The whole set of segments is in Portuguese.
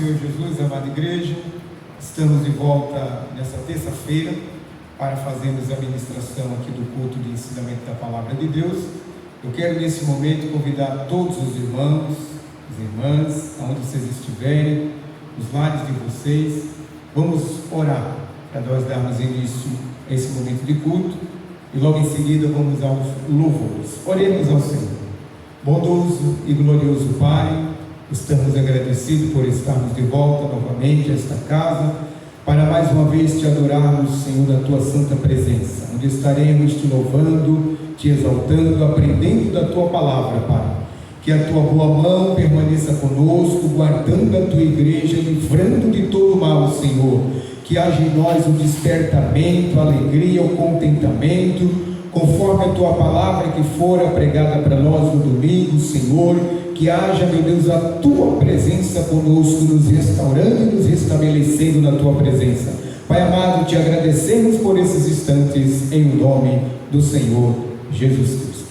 Senhor Jesus, amada igreja, estamos de volta nessa terça-feira para fazermos a ministração aqui do culto de ensinamento da Palavra de Deus. Eu quero nesse momento convidar todos os irmãos, as irmãs, aonde vocês estiverem, os lares de vocês, vamos orar para nós darmos início a esse momento de culto e logo em seguida vamos aos louvores. Oremos ao Senhor. Bondoso e glorioso Pai, estamos agradecidos por estarmos de volta novamente a esta casa, para mais uma vez te adorarmos, Senhor, na tua santa presença, onde estaremos te louvando, te exaltando, aprendendo da tua palavra, Pai. Que a tua boa mão permaneça conosco, guardando a tua igreja, livrando de todo mal, Senhor. Que haja em nós o despertamento, a alegria, o contentamento, conforme a tua palavra que fora pregada para nós no domingo, Senhor. Que haja, meu Deus, a tua presença conosco, nos restaurando e nos restabelecendo na tua presença. Pai amado, te agradecemos por esses instantes, em nome do Senhor Jesus Cristo.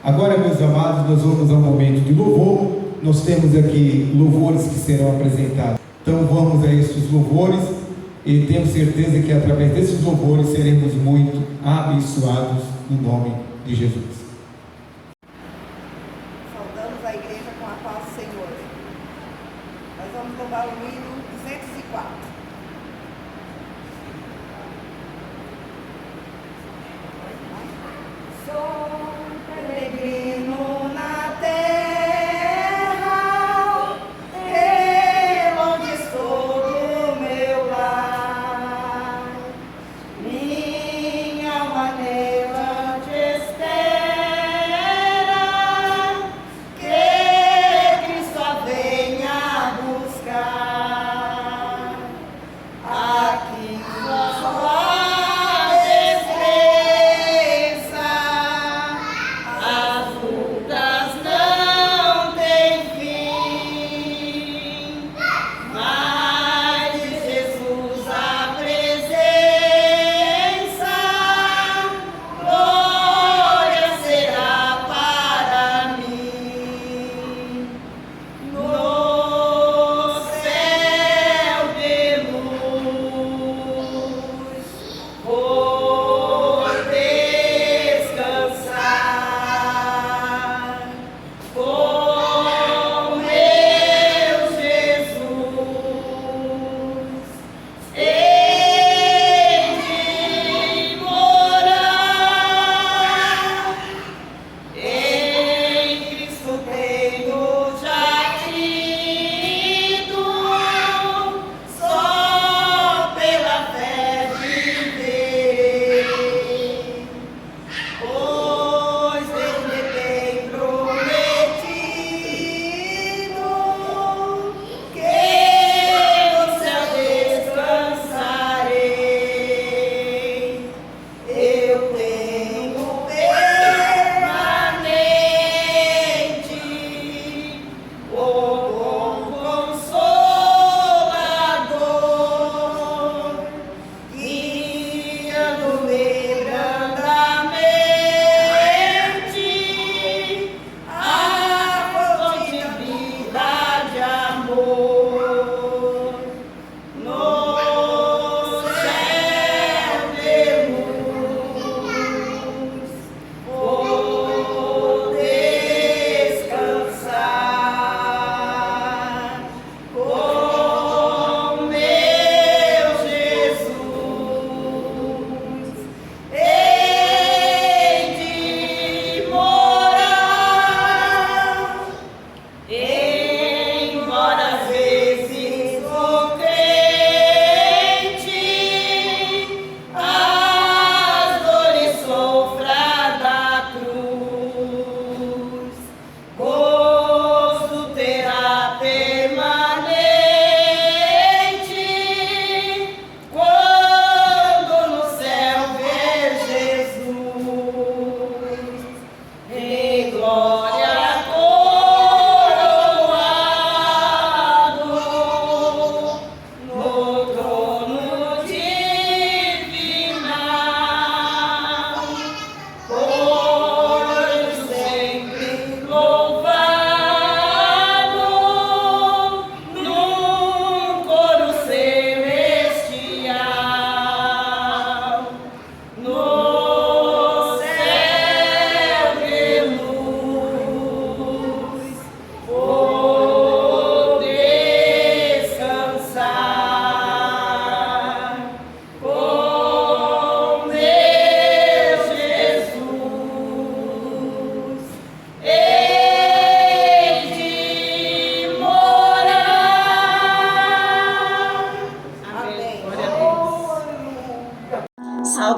Agora, meus amados, nós vamos ao momento de louvor. Nós temos aqui louvores que serão apresentados. Então vamos a estes louvores e tenho certeza que através desses louvores seremos muito abençoados no nome de Jesus. Saudamos a igreja com a paz do Senhor. Nós vamos louvar o hino 204. Sou peregrino na terra, e longe estou do meu lar. Minha alma anela te espera.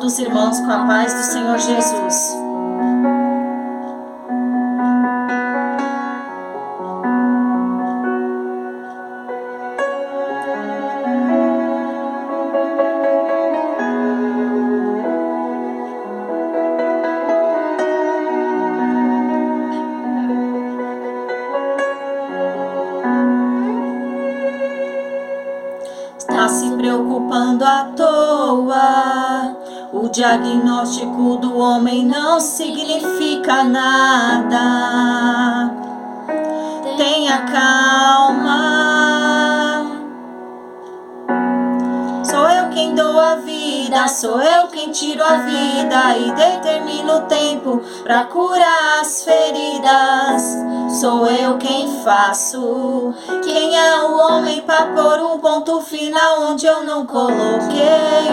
Saúde os irmãos com a paz do Senhor Jesus. Está se preocupando à toa. O diagnóstico do homem não significa nada. Tenha calma. Sou eu quem dou a vida, sou eu quem tiro a vida e determino o tempo pra curar as feridas. Sou eu quem faço. Quem é o homem pra pôr um ponto final onde eu não coloquei?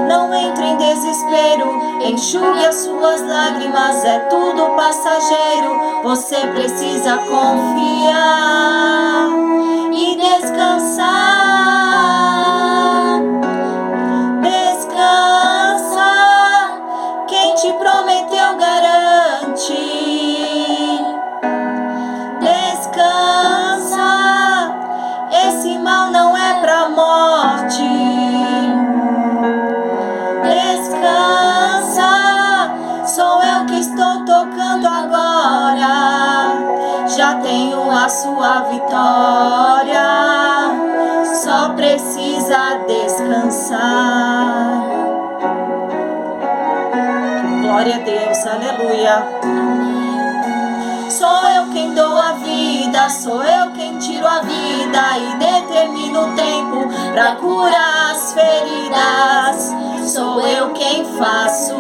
Não entre em desespero, enxugue as suas lágrimas, é tudo passageiro. Você precisa confiar e descansar. Descansa, quem te prometeu garante. Descansa, esse mal não é pra morte. Descansa, sou eu que estou tocando agora. Já tenho a sua vitória, só precisa descansar. Glória a Deus, aleluia. Sou eu quem dou a vida, sou eu quem tiro a vida e determino o tempo pra curar as feridas. Sou eu quem faço.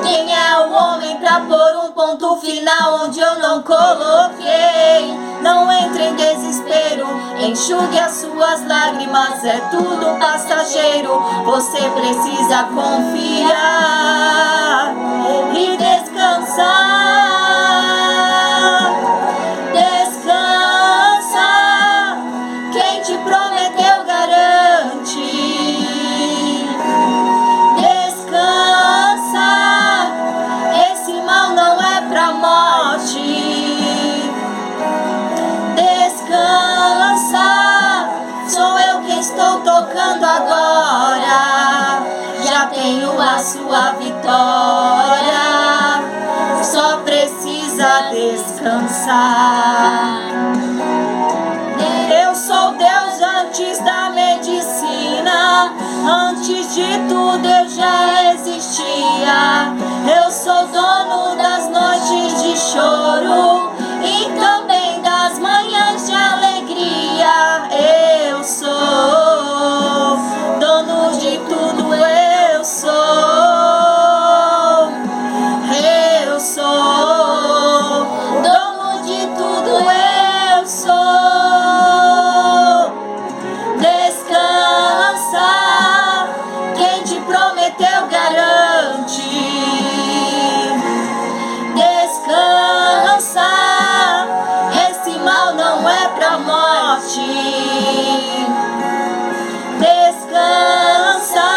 Quem é o homem pra pôr um ponto final onde eu não coloquei? Não entre em desespero, enxugue as suas lágrimas, é tudo passageiro. Você precisa confiar e descansar. Descansa, quem te prometeu garante. Descansa, esse mal não é pra morte. Descansa, sou eu quem estou tocando agora. Já tenho a sua vitória, só precisa descansar. Eu sou Deus antes da medicina, antes de tudo eu já existia. Eu sou dono das noites de choro e também das manhãs de alegria. Eu sou dono de tudo, eu sou. Eu sou dono de tudo, eu sou. Descansa, quem te prometeu garante. Descansa, esse mal não é pra morte. Descansa,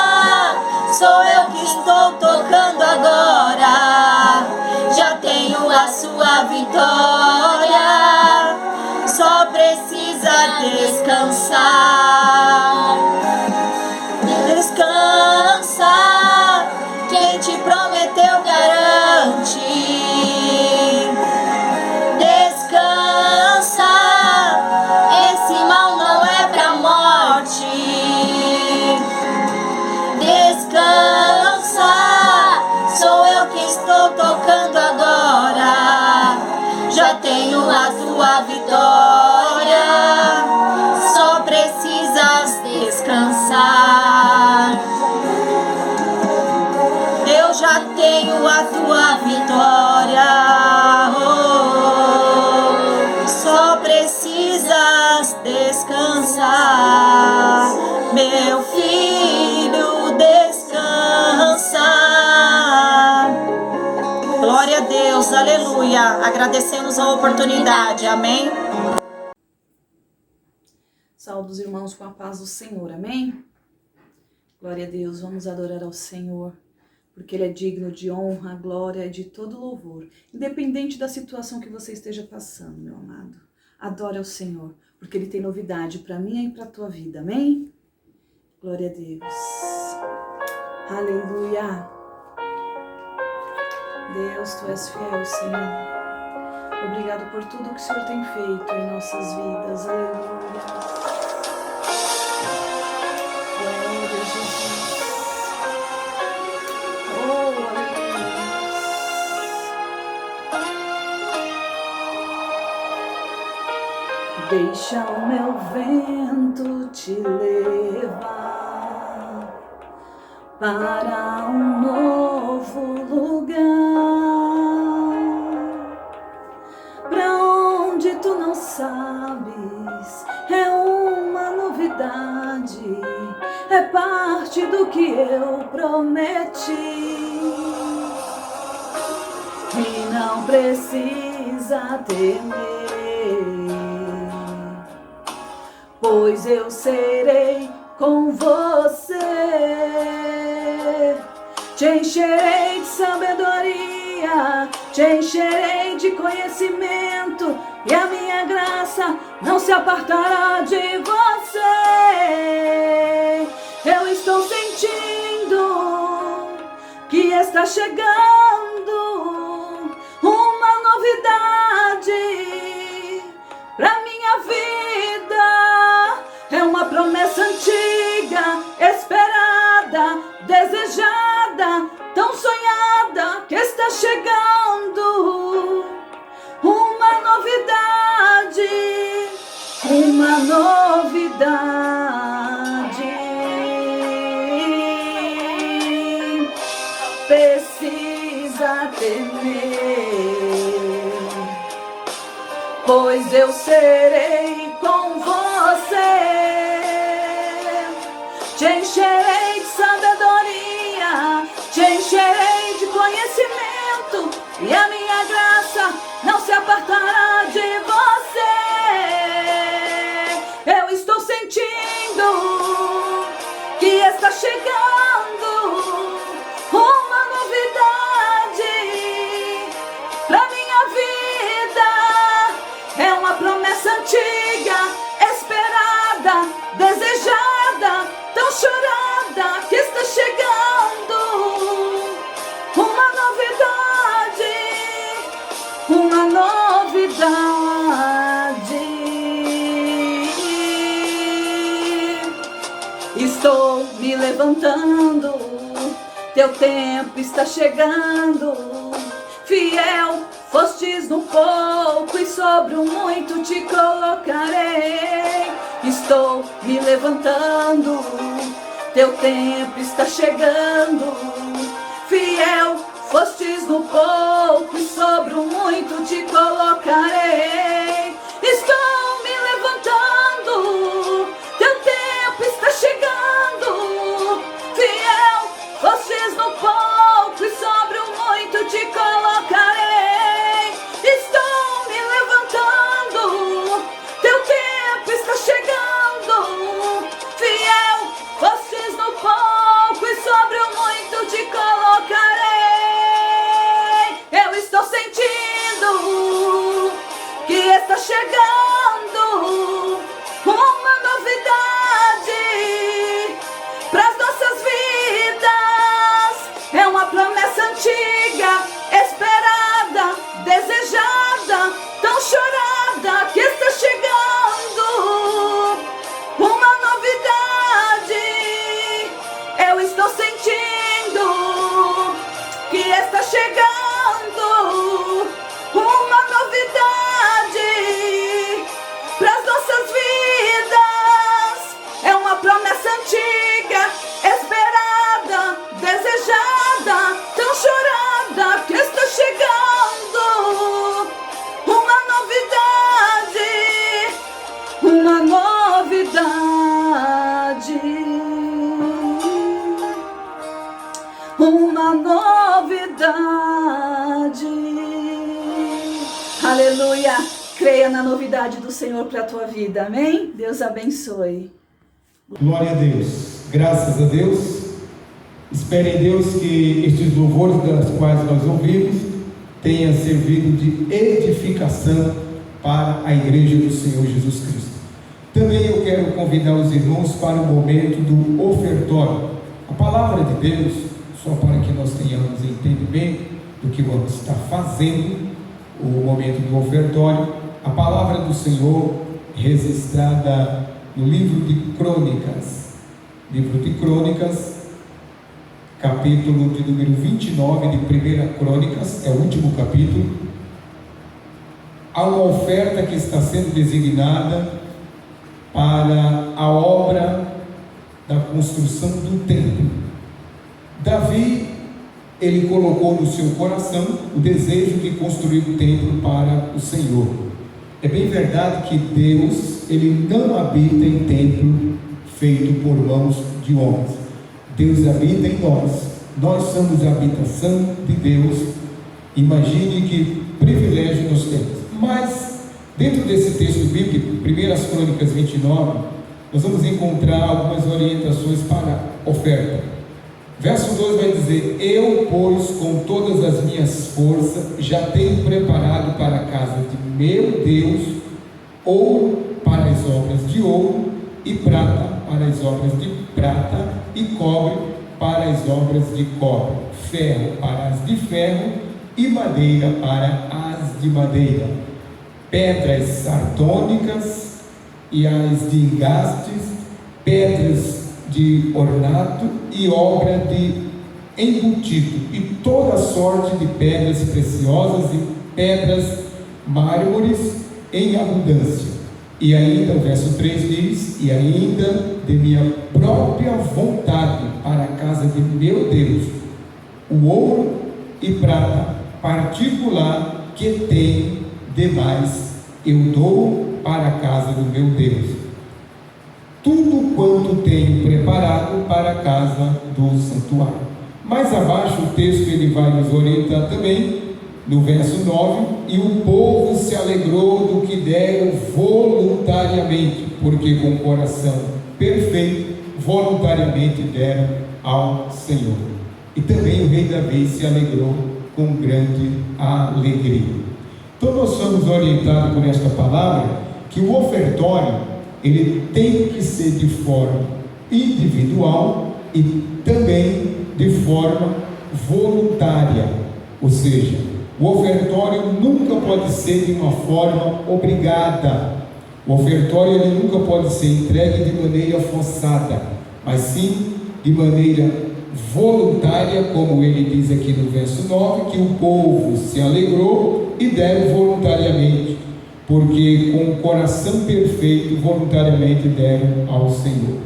sou eu que estou tocando agora. Já tenho a sua vitória, só precisa descansar. Descansa, quem te prometeu garante. Descansa, esse mal não é pra morte. Descansa, sou eu que estou tocando agora. Já tenho a tua vitória, só precisas descansar. Eu já tenho a tua vitória, só precisas descansar. Meu filho, descansa. Glória a Deus, aleluia. Agradecemos a oportunidade, amém? Saúde os irmãos com a paz do Senhor, amém? Glória a Deus, vamos adorar ao Senhor. porque Ele é digno de honra, glória e de todo louvor, independente da situação que você esteja passando, meu amado. Adore ao Senhor, porque Ele tem novidade para mim e para a tua vida, amém? Glória a Deus. Aleluia. Deus, Tu és fiel, Senhor. Obrigado por tudo que o Senhor tem feito em nossas vidas. Aleluia. Glória a Jesus. Oh, aleluia. Deixa o meu vento te levar para um novo lugar, pra onde tu não sabes, é uma novidade, é parte do que eu prometi. E não precisa temer, pois eu serei com você. Te encherei de sabedoria, te encherei de conhecimento, e a minha graça não se apartará de você. Eu estou sentindo que está chegando uma novidade pra minha vida. É uma promessa antiga, esperada, desejada, tão sonhada, que está chegando uma novidade, uma novidade. Precisa temer, pois eu serei com você. Te encherei de sabedoria, te encherei de conhecimento, e a minha graça não se apartará de você. Eu estou sentindo que está chegando uma novidade pra minha vida. É uma promessa antiga, esperada, desejada, tão chorada, que está chegando uma novidade, uma novidade. Estou me levantando, teu tempo está chegando. Fiel fostes no pouco, e sobre o muito te colocarei. Estou me levantando, teu tempo está chegando. Fiel fostes no pouco, e sobre o muito te colocarei. Estou me levantando, teu tempo está chegando. Fiel fostes no pouco, e sobre o muito te colocarei. Estou me levantando, teu tempo está chegando. Fiel fostes no pouco, e sobre o muito te colocarei. Eu estou sentindo que está chegando uma novidade para as nossas vidas. É uma promessa antiga, esperada, desejada, tão chorada, que está chegando uma novidade. Eu estou sentindo que está chegando uma novidade para as nossas vidas. É uma promessa antiga, esperada, desejada, tão chorada, que está chegando uma novidade, uma novidade, uma novidade. Aleluia! Creia na novidade do Senhor para a tua vida, amém? Deus abençoe. Glória a Deus, graças a Deus. Espero em Deus que estes louvores das quais nós ouvimos tenha servido de edificação para a Igreja do Senhor Jesus Cristo. Também eu quero convidar os irmãos para o momento do ofertório. A palavra de Deus, só para que nós tenhamos entendimento do que vamos estar fazendo, o momento do ofertório, a palavra do Senhor registrada no livro de Crônicas, capítulo de número 29 de 1 Crônicas, é o último capítulo. Há uma oferta que está sendo designada para a obra da construção do templo. Davi, ele colocou no seu coração o desejo de construir o templo para o Senhor. É bem verdade que Deus, ele não habita em templo feito por mãos de homens. Deus habita em nós somos a habitação de Deus. Imagine que privilégio nós temos. Mas, dentro desse texto bíblico, 1 Crônicas 29, nós vamos encontrar algumas orientações para oferta. Verso 2 vai dizer: eu, pois, com todas as minhas forças, já tenho preparado para a casa de meu Deus, ouro para as obras de ouro, e prata para as obras de prata, e cobre para as obras de cobre, ferro para as de ferro, e madeira para as de madeira, pedras sardônicas e as de engastes, pedras de ornato e obra de embutido, e toda sorte de pedras preciosas e pedras mármores em abundância. E ainda o verso 3 diz: e ainda de minha própria vontade para a casa de meu Deus, o ouro e prata particular que tenho demais, eu dou para a casa do meu Deus, tudo quanto tenho preparado para a casa do santuário. Mais abaixo o texto ele vai nos orientar também, no verso 9: e o povo se alegrou do que deram voluntariamente, porque com o coração perfeito, voluntariamente deram ao Senhor. E também o rei Davi se alegrou com grande alegria. Então nós somos orientados por esta palavra, que o ofertório, ele tem que ser de forma individual e também de forma voluntária, ou seja, o ofertório nunca pode ser de uma forma obrigada. O ofertório ele nunca pode ser entregue de maneira forçada, mas sim de maneira voluntária, como ele diz aqui no verso 9, que o povo se alegrou e deram voluntariamente, porque com o coração perfeito, voluntariamente deram ao Senhor.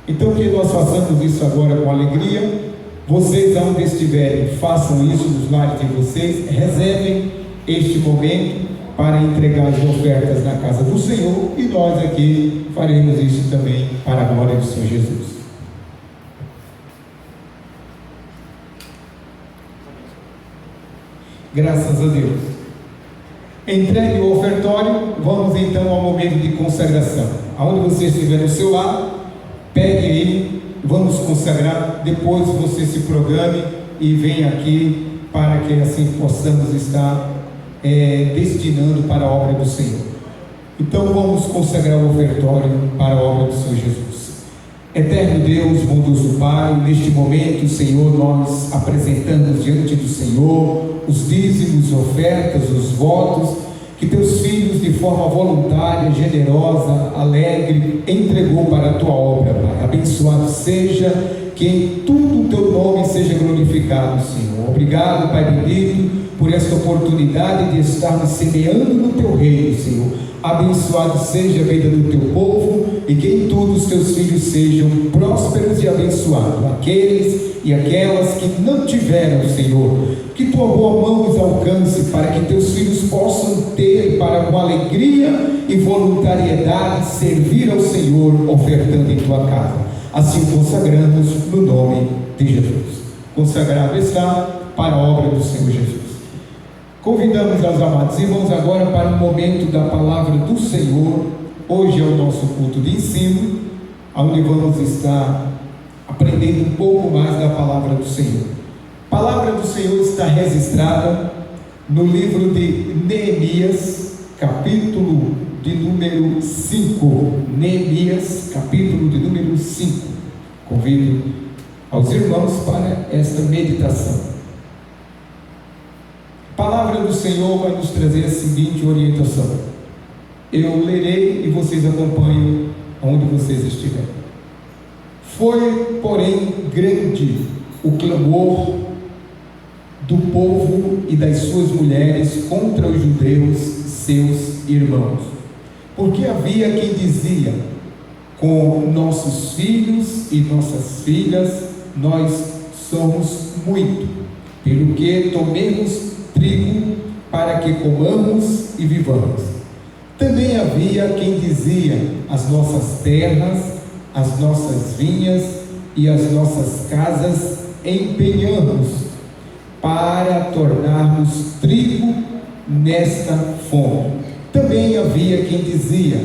Então que nós façamos isso agora com alegria. Vocês, aonde estiverem, façam isso nos lares de vocês, reservem este momento para entregar as ofertas na casa do Senhor, e nós aqui faremos isso também para a glória do Senhor Jesus. Graças a Deus. Entregue o ofertório, vamos então ao momento de consagração. Aonde você estiver no seu lar, pegue aí, vamos consagrar. Depois você se programe e venha aqui para que assim possamos estar destinando para a obra do Senhor. Então vamos consagrar o ofertório para a obra do Senhor Jesus. Eterno Deus, bondoso Pai, neste momento, Senhor, nós apresentamos diante do Senhor os dízimos, ofertas, os votos que teus filhos, de forma voluntária, generosa, alegre, entregou para a tua obra, Pai. Abençoado seja, que em tudo o teu nome seja glorificado, Senhor. Obrigado, Pai bendito, por esta oportunidade de estarmos semeando no teu reino, Senhor. Abençoado seja a vida do teu povo, e que em tudo os teus filhos sejam prósperos e abençoados. Aqueles e aquelas que não tiveram, Senhor, que tua boa mão os alcance, para que teus filhos possam ter, para com alegria e voluntariedade, servir ao Senhor, ofertando em tua casa. Assim consagramos no nome de Jesus. Consagrado está para a obra do Senhor Jesus. Convidamos aos amados irmãos agora para o momento da palavra do Senhor. Hoje é o nosso culto de ensino, onde vamos estar aprendendo um pouco mais da palavra do Senhor. A palavra do Senhor está registrada no livro de Neemias, capítulo de número 5. Neemias, capítulo de número 5. Convido aos irmãos para esta meditação. A palavra do Senhor vai nos trazer a seguinte orientação. Eu lerei e vocês acompanham onde vocês estiverem. Foi, porém, grande o clamor do povo e das suas mulheres contra os judeus, seus irmãos. Porque havia quem dizia: com nossos filhos e nossas filhas nós somos muito, pelo que tomemos trigo para que comamos e vivamos. Também havia quem dizia: as nossas terras, as nossas vinhas e as nossas casas empenhamos para tornarmos trigo nesta fome. Também havia quem dizia: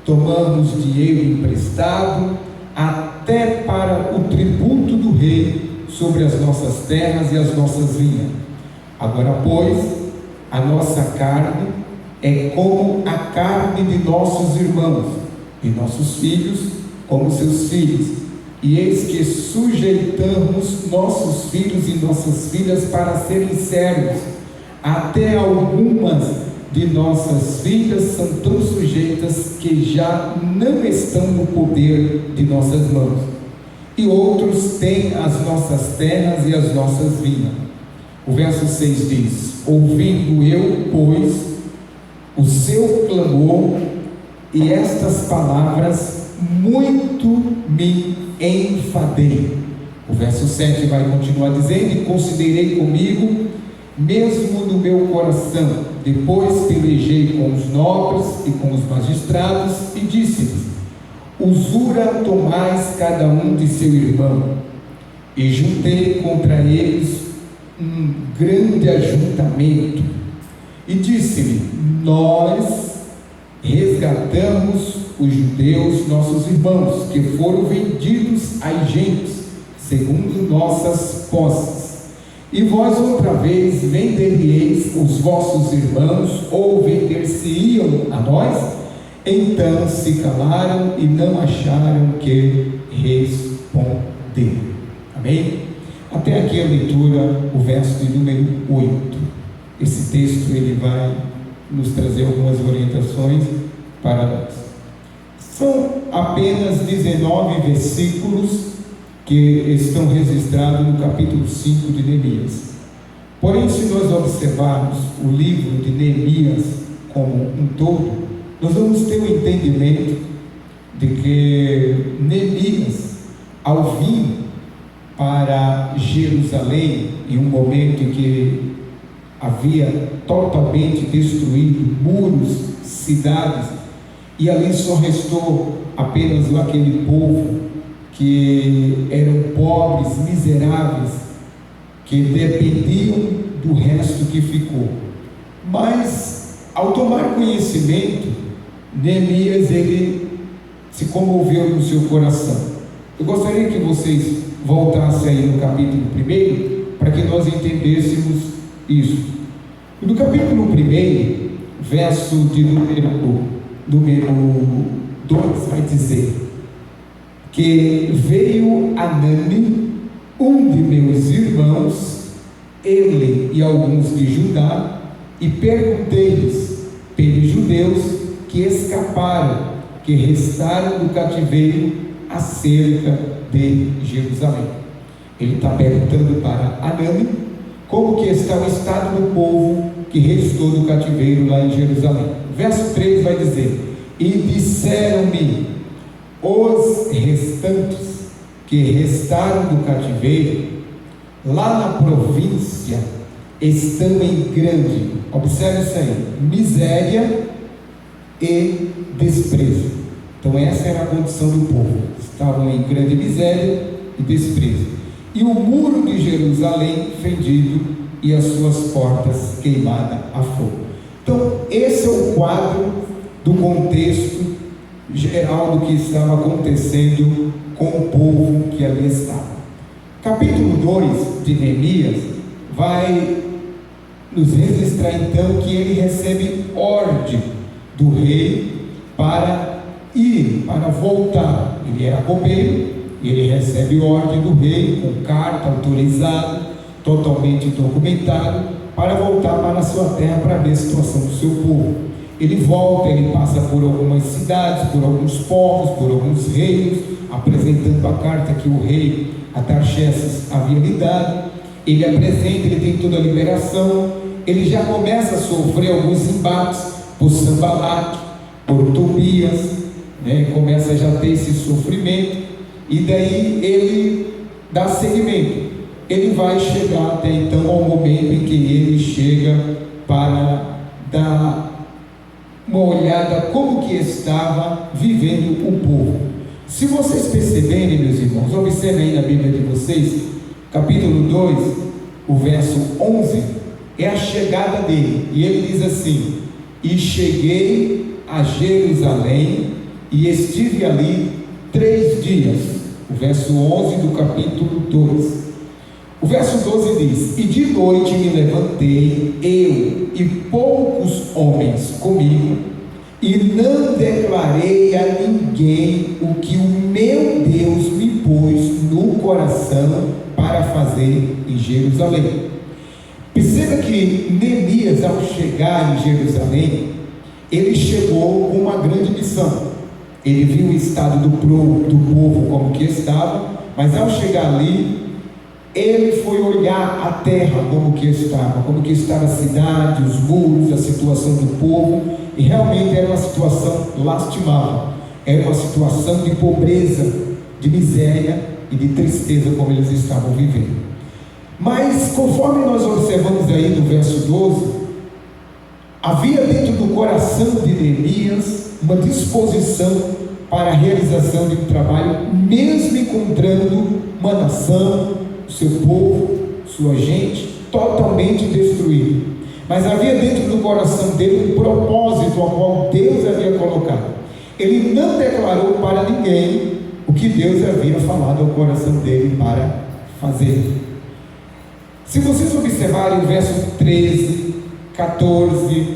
tomamos dinheiro emprestado até para o tributo do rei sobre as nossas terras e as nossas vinhas. Agora, pois, a nossa carne é como a carne de nossos irmãos, e nossos filhos como seus filhos. E eis que sujeitamos nossos filhos e nossas filhas para serem servos. Até algumas de nossas filhas são tão sujeitas que já não estão no poder de nossas mãos. E outros têm as nossas terras e as nossas vinhas. O verso 6 diz: ouvindo eu, pois, o seu clamor e estas palavras, muito me enfadei. O verso 7 vai continuar dizendo: e considerei comigo mesmo no meu coração, depois pelejei com os nobres e com os magistrados, e disse-lhes: usura tomais cada um de seu irmão. E juntei contra eles um grande ajuntamento, e disse-lhe: nós resgatamos os judeus, nossos irmãos, que foram vendidos às gentes, segundo nossas posses. E vós outra vez venderíeis os vossos irmãos, ou vender-se-iam a nós? Então se calaram e não acharam que responder. Amém? Até aqui a leitura, o verso de número 8. Esse texto ele vai nos trazer algumas orientações para nós. São apenas 19 versículos que estão registrados no capítulo 5 de Neemias. Porém, se nós observarmos o livro de Neemias como um todo, nós vamos ter um entendimento de que Neemias, ao vir para Jerusalém, em um momento em que havia totalmente destruído muros, cidades, e ali só restou apenas aquele povo que eram pobres, miseráveis, que dependiam do resto que ficou. Mas, ao tomar conhecimento, Neemias, ele se comoveu no seu coração. Eu gostaria que vocês voltassem aí no capítulo 1, para que nós entendêssemos isso. No capítulo 1, verso de número 2, vai dizer que veio Anani, um de meus irmãos, ele e alguns de Judá, e perguntei-lhes pelos judeus que escaparam, que restaram do cativeiro acerca de Jerusalém. Ele está perguntando para Anani como que está o estado do povo que restou do cativeiro lá em Jerusalém. Verso 3 vai dizer: e disseram-me os restantes que restaram do cativeiro lá na província estão em grande, observe isso aí, miséria e desprezo. Então essa era a condição do povo, estavam em grande miséria e desprezo, e o muro de Jerusalém fendido e as suas portas queimadas a fogo. Então esse é o quadro do contexto geral do que estava acontecendo com o povo que ali estava. Capítulo 2 de Neemias vai nos registrar então que ele recebe ordem do rei para ir, para voltar. Ele era copeiro, ele recebe ordem do rei com carta autorizada, totalmente documentado, para voltar para a sua terra para ver a situação do seu povo. Ele volta, ele passa por algumas cidades, por alguns povos, por alguns reinos, apresentando a carta que o rei Artaxerxes havia lhe dado. Ele apresenta, ele tem toda a liberação, ele já começa a sofrer alguns embates por Sanbalat, por Tobias, começa já a ter esse sofrimento, e daí ele dá seguimento. Ele vai chegar até então ao momento em que ele chega para dar uma olhada como que estava vivendo o povo. Se vocês perceberem, meus irmãos, observem aí na Bíblia de vocês, capítulo 2, o verso 11, é a chegada dele, e ele diz assim: e cheguei a Jerusalém e estive ali 3 dias. O verso 11 do capítulo 2. O verso 12 diz: e de noite me levantei, eu e poucos homens comigo, e não declarei a ninguém o que o meu Deus me pôs no coração para fazer em Jerusalém. Perceba que Neemias, ao chegar em Jerusalém, ele chegou com uma grande missão. Ele viu o estado do povo como que estava, mas ao chegar ali, ele foi olhar a terra como que estava a cidade, os muros, a situação do povo, e realmente era uma situação lastimável, era uma situação de pobreza, de miséria e de tristeza como eles estavam vivendo. Mas conforme nós observamos aí no verso 12, havia dentro do coração de Neemias uma disposição para a realização de um trabalho, mesmo encontrando uma nação, seu povo, sua gente totalmente destruído. Mas havia dentro do coração dele um propósito ao qual Deus havia colocado. Ele não declarou para ninguém o que Deus havia falado ao coração dele para fazer. Se vocês observarem o verso 13, 14,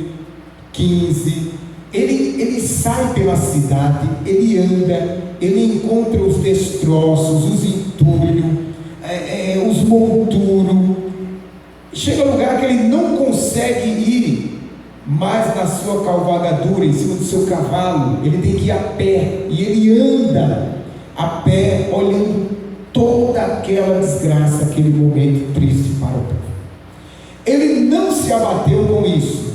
15, ele sai pela cidade, ele anda, ele encontra os destroços, os entulhos, os monturos. Chega a lugar que ele não consegue ir mais na sua cavalgadura, em cima do seu cavalo, ele tem que ir a pé, e ele anda a pé, olhando toda aquela desgraça, aquele momento triste para o povo. Ele não se abateu com isso,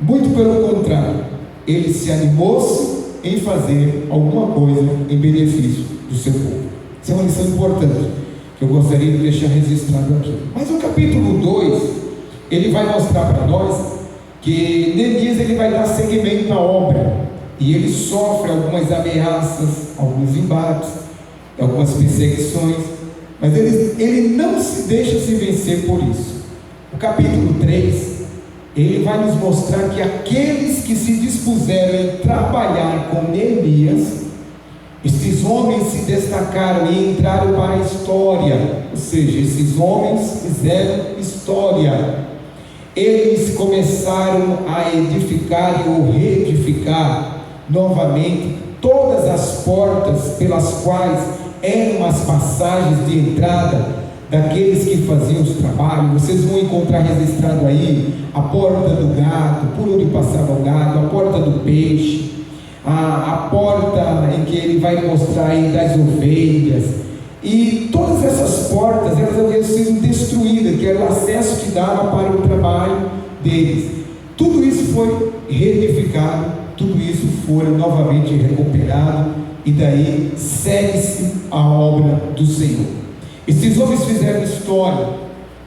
muito pelo contrário, ele se animou-se em fazer alguma coisa em benefício do seu povo. Isso é uma lição importante, que eu gostaria de deixar registrado aqui. Mas o capítulo 2, ele vai mostrar para nós que Neemias ele vai dar seguimento à obra, e ele sofre algumas ameaças, alguns embates, algumas perseguições, mas ele não se deixa se vencer por isso. O capítulo 3, ele vai nos mostrar que aqueles que se dispuseram em trabalhar com Neemias, esses homens se destacaram e entraram para a história, ou seja, esses homens fizeram história. Eles começaram a edificar ou reedificar novamente todas as portas pelas quais eram as passagens de entrada daqueles que faziam os trabalhos. Vocês vão encontrar registrado aí a porta do gado, por onde passava o gado, a porta do peixe, a porta em que ele vai mostrar aí das ovelhas, e todas essas portas elas haviam sido destruídas, que era o acesso que dava para o trabalho deles. Tudo isso foi reedificado, tudo isso foi novamente recuperado, e daí segue-se a obra do Senhor. Esses homens fizeram história,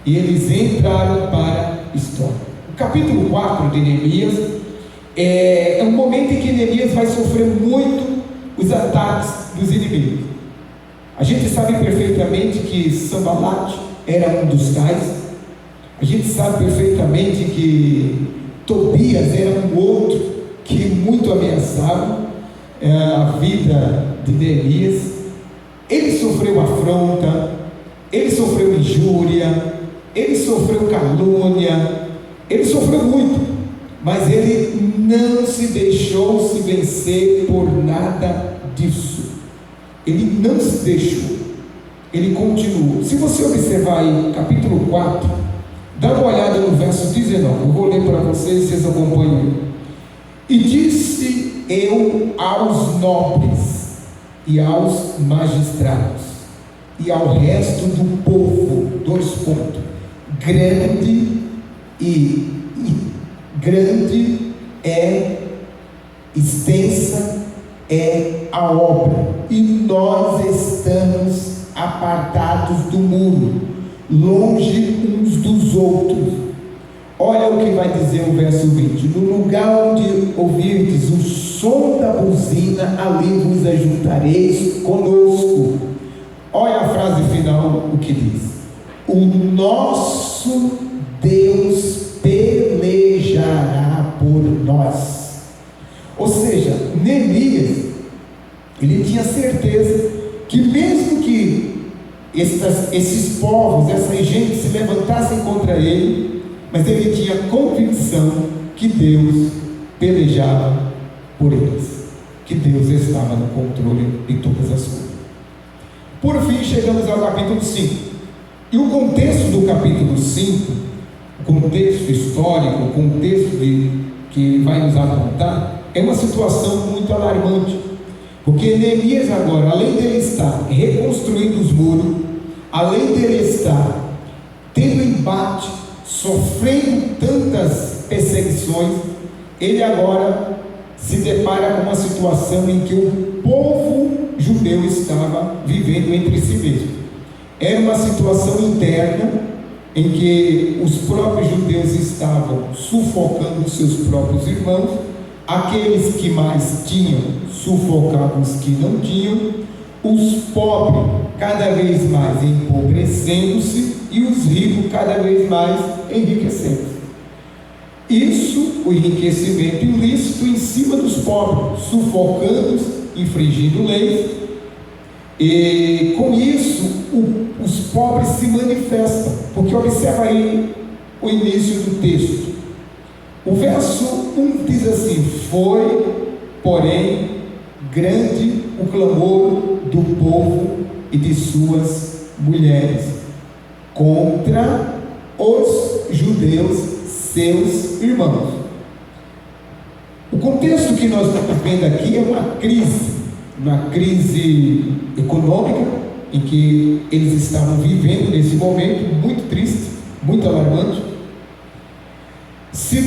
e eles entraram para a história. O capítulo 4 de Neemias é um momento em que Neemias vai sofrer muito os ataques dos inimigos. A gente sabe perfeitamente que Sanbalat era um dos tais. A gente sabe perfeitamente que Tobias era um outro que muito ameaçava a vida de Neemias. Ele sofreu afronta, ele sofreu injúria, ele sofreu calúnia, ele sofreu muito, mas ele não se deixou se vencer por nada disso. Ele não se deixou, ele continuou. Se você observar aí, capítulo 4, dá uma olhada no verso 19, eu vou ler para vocês, vocês acompanham. E disse eu aos nobres e aos magistrados e ao resto do povo, grande é, extensa é a obra, e nós estamos apartados do muro, longe uns dos outros. Olha o que vai dizer o verso 20: no lugar onde ouvirdes o som da buzina, ali vos ajuntareis conosco. Olha a frase final, o que diz: o nosso Deus pelejará por nós. Ou seja, Neemias, ele tinha certeza que mesmo que esses povos, essas gente se levantassem contra ele, mas ele tinha convicção que Deus pelejava por eles, que Deus estava no controle de todas as coisas. Por fim, chegamos ao capítulo 5. E o contexto do capítulo 5, o contexto histórico, o contexto que ele vai nos apontar, é uma situação muito alarmante. Porque Neemias agora, além dele estar reconstruindo os muros, além dele estar tendo embate, sofrendo tantas perseguições, ele agora se depara com uma situação em que o povo judeu estava vivendo entre si mesmo. Era uma situação interna em que os próprios judeus estavam sufocando os seus próprios irmãos, aqueles que mais tinham sufocavam os que não tinham, os pobres cada vez mais empobrecendo-se e os ricos cada vez mais enriquecendo. Isso, o enriquecimento ilícito em cima dos pobres, sufocando-os, infringindo leis, e com isso os pobres se manifestam, porque observa aí o início do texto. O verso 1 diz assim: foi, porém, grande o clamor do povo e de suas mulheres contra os judeus, seus irmãos. O contexto que nós estamos vendo aqui é uma crise econômica em que eles estavam vivendo nesse momento, muito triste, muito alarmante.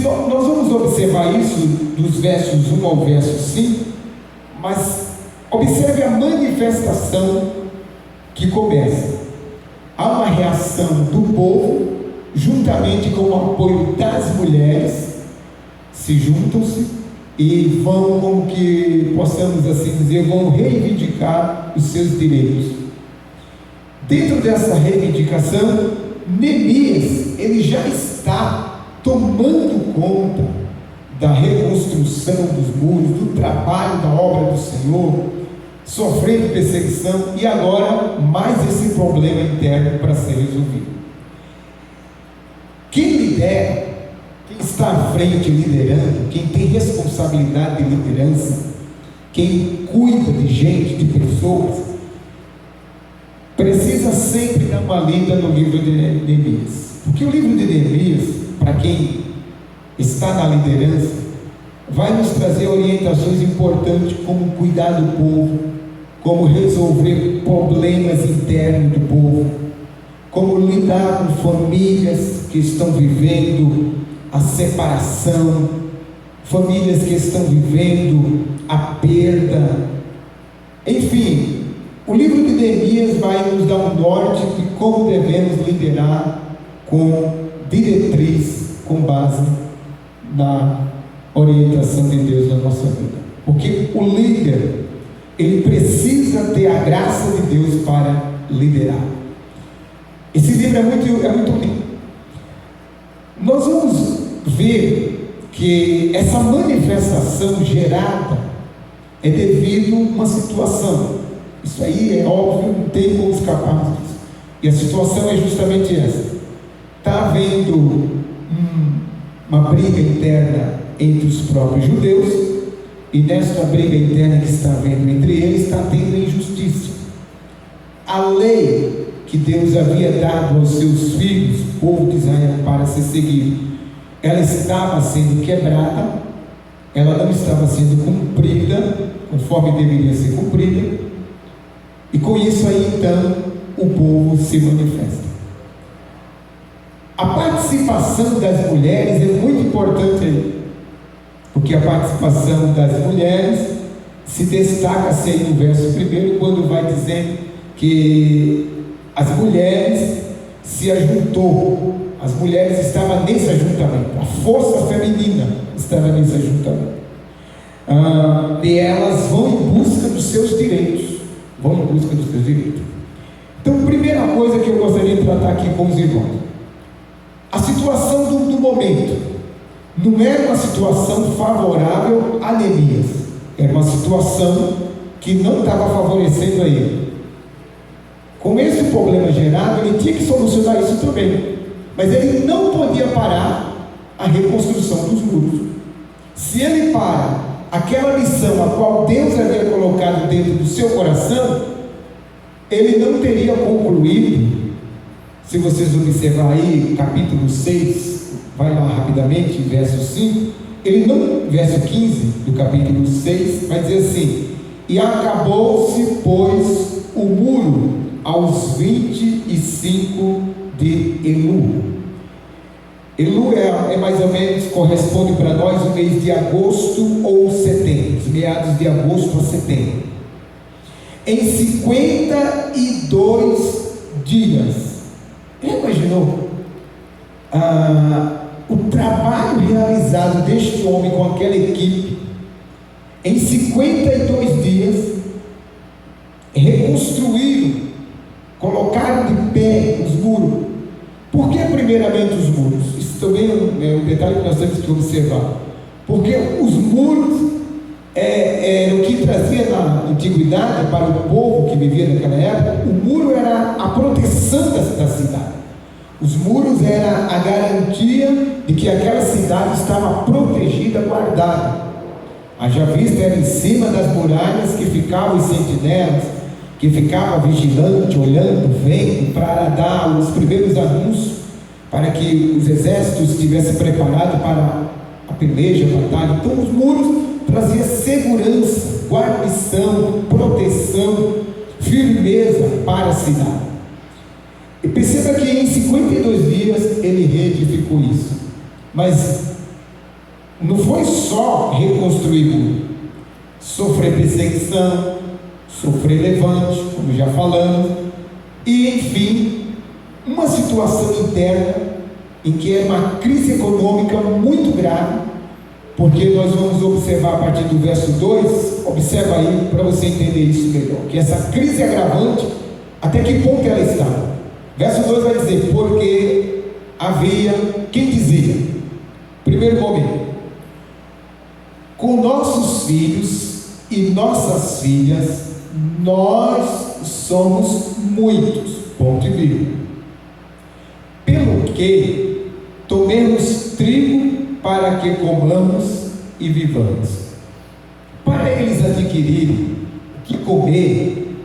Nós vamos observar isso dos versos 1 ao verso 5, mas observe a manifestação que começa. Há uma reação do povo, juntamente com o apoio das mulheres, se juntam-se e vão, como que possamos assim dizer, vão reivindicar os seus direitos. Dentro dessa reivindicação, Neemias, ele já está tomando conta da reconstrução dos muros, do trabalho da obra do Senhor, sofrendo perseguição, e agora mais esse problema interno para ser resolvido. Quem lidera, quem está à frente liderando, quem tem responsabilidade de liderança, quem cuida de gente, de pessoas, precisa sempre dar uma lida no livro de Neemias. Porque o livro de Neemias, para quem está na liderança, vai nos trazer orientações importantes, como cuidar do povo, como resolver problemas internos do povo, como lidar com famílias que estão vivendo a separação, famílias que estão vivendo a perda. Enfim, o livro de Neemias vai nos dar um norte de como devemos liderar com diretriz, com base na orientação de Deus na nossa vida. Porque o líder, ele precisa ter a graça de Deus para liderar. Esse livro é muito lindo. Nós vamos ver que essa manifestação gerada é devido a uma situação. Isso aí é óbvio, não tem como escapar disso. E a situação é justamente essa. Está havendo uma briga interna entre os próprios judeus, e nesta briga interna que está havendo entre eles, está tendo injustiça. A lei que Deus havia dado aos seus filhos, o povo de Israel, para se seguir, ela estava sendo quebrada, ela não estava sendo cumprida conforme deveria ser cumprida, e com isso aí então o povo se manifesta. A participação das mulheres é muito importante aí, porque a participação das mulheres se destaca-se aí no verso 1, quando vai dizendo que as mulheres se ajuntou, as mulheres estavam nesse ajuntamento, a força feminina estava nesse ajuntamento, e elas vão em busca dos seus direitos, Então, primeira coisa que eu gostaria de tratar aqui com os irmãos, a situação do momento não era uma situação favorável a Neemias, era uma situação que não estava favorecendo a ele. Com esse problema gerado, ele tinha que solucionar isso também, mas ele não podia parar a reconstrução dos muros. Se ele para aquela missão a qual Deus havia colocado dentro do seu coração, ele não teria concluído. Se vocês observarem aí, capítulo 6, vai lá rapidamente, verso 5, verso 15 do capítulo 6, vai dizer assim: e acabou-se, pois, o muro aos 25 de Elu. Elu é mais ou menos, corresponde para nós o mês de agosto ou setembro, meados de agosto a setembro. Em 52 dias. Já imaginou o trabalho realizado deste homem com aquela equipe? Em 52 dias, reconstruíram, colocaram de pé os muros. Por que primeiramente os muros? Isso também é um detalhe que nós temos que observar. Porque os muros era o que trazia na antiguidade para o povo que vivia naquela época. O muro era a proteção da cidade. Os muros eram a garantia de que aquela cidade estava protegida, guardada. Haja vista, era em cima das muralhas que ficavam os sentinelas, que ficavam vigilantes, olhando o vento, para dar os primeiros anúncios, para que os exércitos estivessem preparados para a peleja, a batalha. Então os muros traziam segurança, guarnição, proteção, firmeza para a cidade. E perceba que em 52 dias ele reedificou isso. Mas não foi só reconstruir muro, sofrer perseguição, sofrer levante, como já falamos, e enfim, uma situação interna em que é uma crise econômica muito grave, porque nós vamos observar a partir do verso 2, observa aí para você entender isso melhor, que essa crise agravante, até que ponto ela está? Verso 2 vai dizer: porque havia quem dizia, primeiro momento, com nossos filhos e nossas filhas, nós somos muitos, ponto e vírgula, pelo que tomemos trigo para que comamos e vivamos. Para eles adquirirem o que comer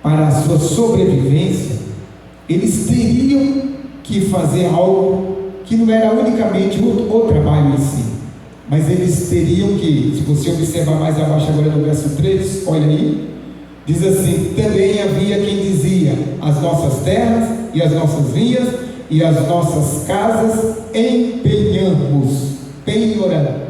para a sua sobrevivência, eles teriam que fazer algo que não era unicamente o trabalho em si, mas eles teriam que, se você observar mais abaixo agora no verso 3, olha aí, diz assim: também havia quem dizia, as nossas terras e as nossas vinhas e as nossas casas empenhamos, penhorando.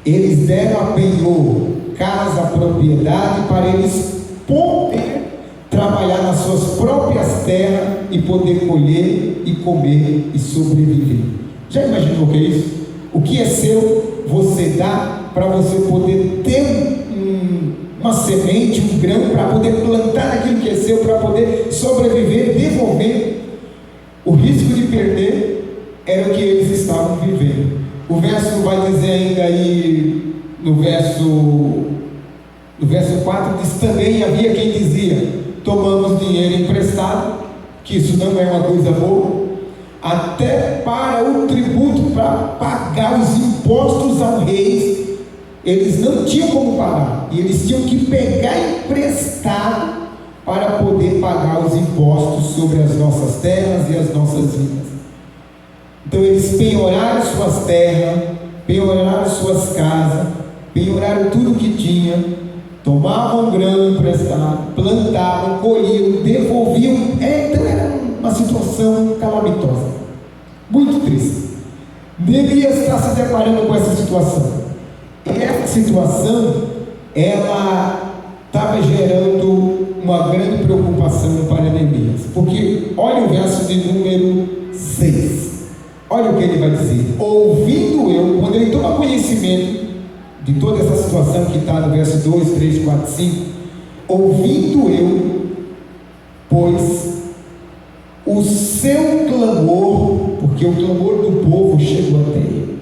Eles deram a penhor, casa, propriedade, para eles poder trabalhar nas suas próprias terras e poder colher e comer e sobreviver. Já imaginou o que é isso? O que é seu, você dá para você poder ter uma semente, um grão, para poder plantar aquilo que é seu, para poder sobreviver, devolver. O risco de perder era o que eles estavam vivendo. O verso vai dizer ainda aí, no verso No verso 4 diz: também havia quem dizia: tomamos dinheiro emprestado, que isso não é uma coisa boa, até para o tributo, para pagar os impostos ao rei, eles não tinham como pagar, e eles tinham que pegar emprestado para poder pagar os impostos sobre as nossas terras e as nossas vidas. Então eles penhoraram suas terras, penhoraram suas casas, penhoraram tudo que tinha, tomavam grão emprestado, plantavam, colhiam, devolviam. Então era uma situação calamitosa, muito triste. Neemias está se deparando com essa situação, e essa situação ela estava gerando uma grande preocupação para Neemias, porque olha o verso de número 6, olha o que ele vai dizer: ouvindo eu, quando ele toma conhecimento de toda essa situação que está no verso 2, 3, 4, 5, ouvindo eu, pois o seu clamor, porque o clamor do povo chegou até ele,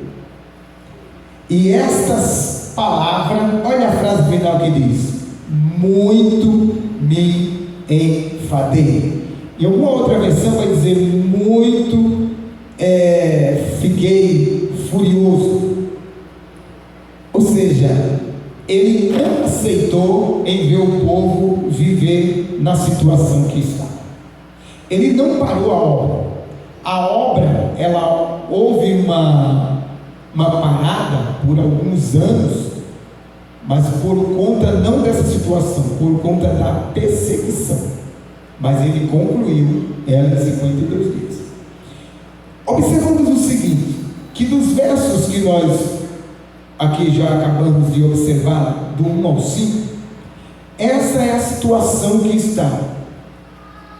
e estas palavras, olha a frase final que diz: muito me enfadei. Em alguma outra versão vai dizer: muito fiquei furioso. Ou seja, ele não aceitou em ver o povo viver na situação que está. Ele não parou a obra. A obra, ela houve uma parada por alguns anos, mas por conta não dessa situação, por conta da perseguição. Mas ele concluiu ela em 52 dias. Observamos o seguinte, que dos versos que nós aqui já acabamos de observar, do 1 ao 5, essa é a situação que está.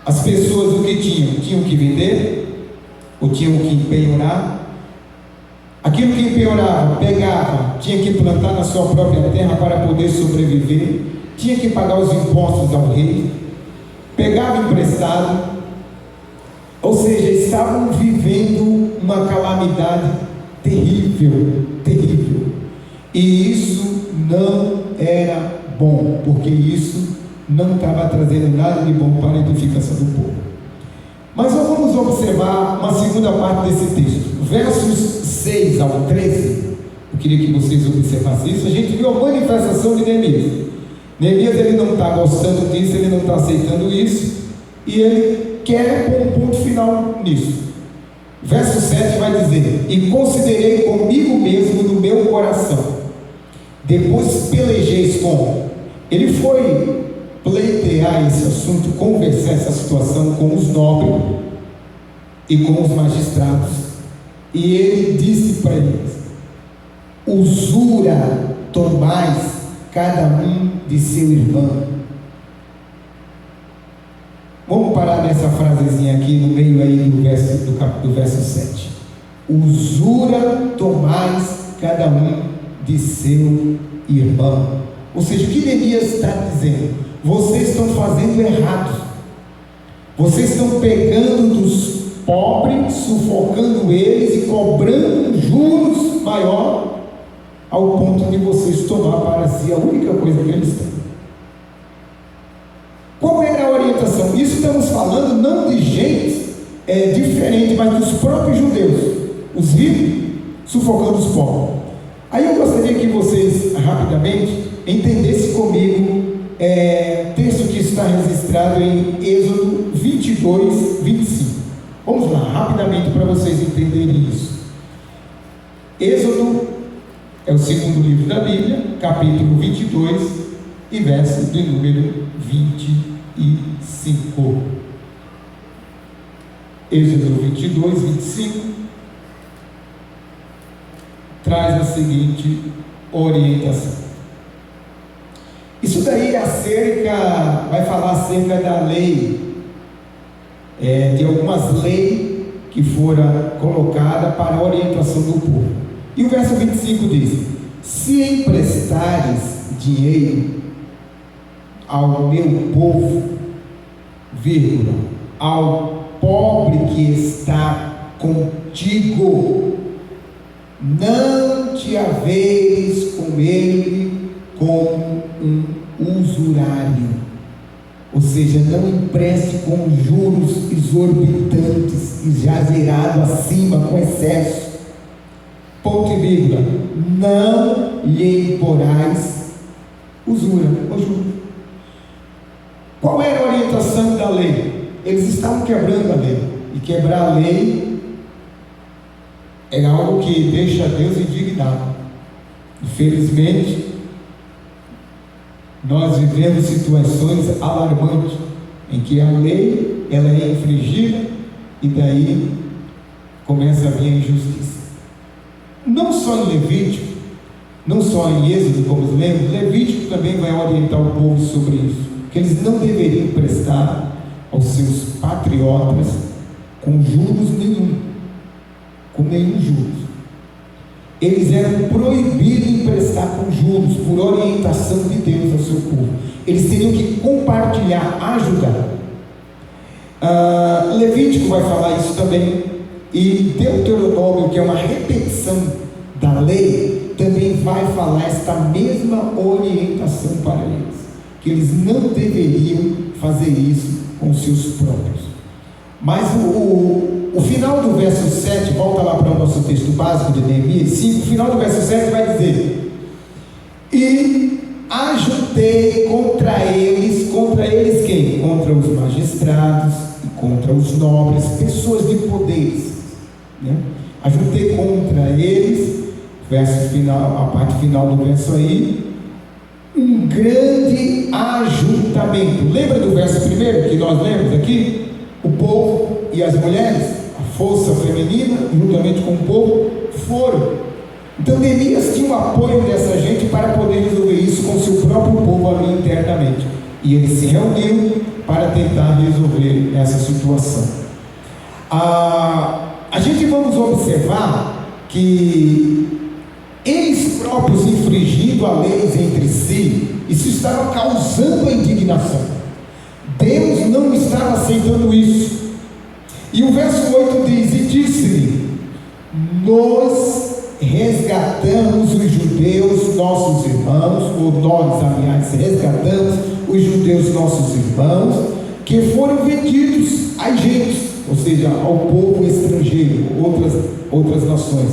As pessoas o que tinham que vender, ou tinham que penhorar. Aquilo que empenhorava, pegava, tinha que plantar na sua própria terra para poder sobreviver, tinha que pagar os impostos ao rei, pegava emprestado, ou seja, estavam vivendo uma calamidade terrível, terrível. E isso não era bom, porque isso não estava trazendo nada de bom para a edificação do povo. Mas nós vamos observar uma segunda parte desse texto, versos 6 ao 13. Eu queria que vocês observassem isso. A gente viu a manifestação de Neemias. Neemias, ele não está gostando disso, ele não está aceitando isso, e ele quer pôr um ponto final nisso. Verso 7 vai dizer: e considerei comigo mesmo no meu coração, depois pelejeis com. Ele foi pleitear esse assunto, conversar essa situação com os nobres e com os magistrados, e ele disse para eles: usura tomais cada um de seu irmão. Vamos parar nessa frasezinha aqui no meio aí do verso 7. Usura tomais cada um de seu irmão. Ou seja, o que Neemias está dizendo? Vocês estão fazendo errado. Vocês estão pegando dos pobres, sufocando eles e cobrando juros maior, ao ponto de vocês tomar para si a única coisa que eles têm. Qual era a orientação? Isso estamos falando não de gente diferente, mas dos próprios judeus, os ricos sufocando os pobres. Aí eu gostaria que vocês rapidamente entendessem comigo texto que está registrado em Êxodo 22, 25. Vamos lá, rapidamente, para vocês entenderem isso. Êxodo é o segundo livro da Bíblia, capítulo 22 e verso de número 25. Êxodo 22, 25 traz a seguinte orientação. Isso daí vai falar acerca da lei, de algumas leis que foram colocadas para a orientação do povo. E o verso 25 diz: se emprestares dinheiro ao meu povo, vírgula, ao pobre que está contigo, não te haveres com ele como um usurário, ou seja, não empreste com juros exorbitantes, exagerado, acima, com excesso. Ponto e vírgula. Não lhe imporás usura ou juros. Qual era a orientação da lei? Eles estavam quebrando a lei, e quebrar a lei é algo que deixa Deus indignado. Infelizmente, nós vivemos situações alarmantes em que a lei ela é infringida e daí começa a vir a injustiça. Não só em Levítico, não só em Êxodo, como lemos, Levítico também vai orientar o povo sobre isso, que eles não deveriam prestar aos seus patriotas com juros nenhum, com nenhum juros. Eles eram proibidos de emprestar com juros, por orientação de Deus ao seu povo. Eles teriam que compartilhar, ajudar. Levítico vai falar isso também, e Deuteronômio, que é uma repetição da lei, também vai falar esta mesma orientação para eles, que eles não deveriam fazer isso com seus próprios. Mas o final do verso 7, volta lá para o nosso texto básico de Neemias 5, o final do verso 7 vai dizer: e ajuntei contra eles quem? Contra os magistrados e contra os nobres, pessoas de poderes, né? Ajuntei contra eles, verso final, a parte final do verso aí, um grande ajuntamento. Lembra do verso primeiro que nós lemos aqui? O povo e as mulheres, a força feminina, juntamente com o povo, foram. Então Neemias tinha o apoio dessa gente para poder resolver isso com o seu próprio povo ali internamente. E eles se reuniram para tentar resolver essa situação. A gente vamos observar que eles próprios infringindo a lei entre si, isso estava causando a indignação. Deus não estava aceitando isso. E o verso 8 diz: e disse-lhe: nós resgatamos os judeus, nossos irmãos, ou nós, aliás, resgatamos os judeus, nossos irmãos, que foram vendidos às gentes, ou seja, ao povo estrangeiro, outras nações,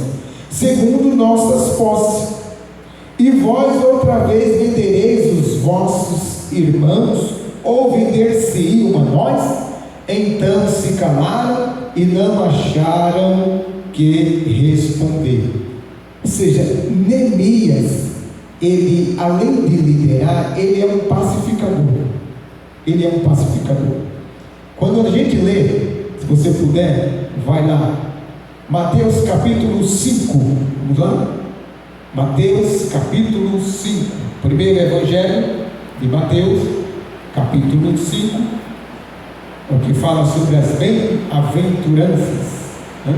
segundo nossas posses. E vós outra vez vendereis os vossos irmãos, ou vender-se-iam a nós? Então se calaram e não acharam que responder. Ou seja, Neemias, ele, além de liderar, ele é um pacificador. Ele é um pacificador. Quando a gente lê, se você puder, vai lá, Mateus capítulo 5, vamos lá? Mateus capítulo 5, primeiro evangelho de Mateus, capítulo 5, o que fala sobre as bem-aventuranças, né?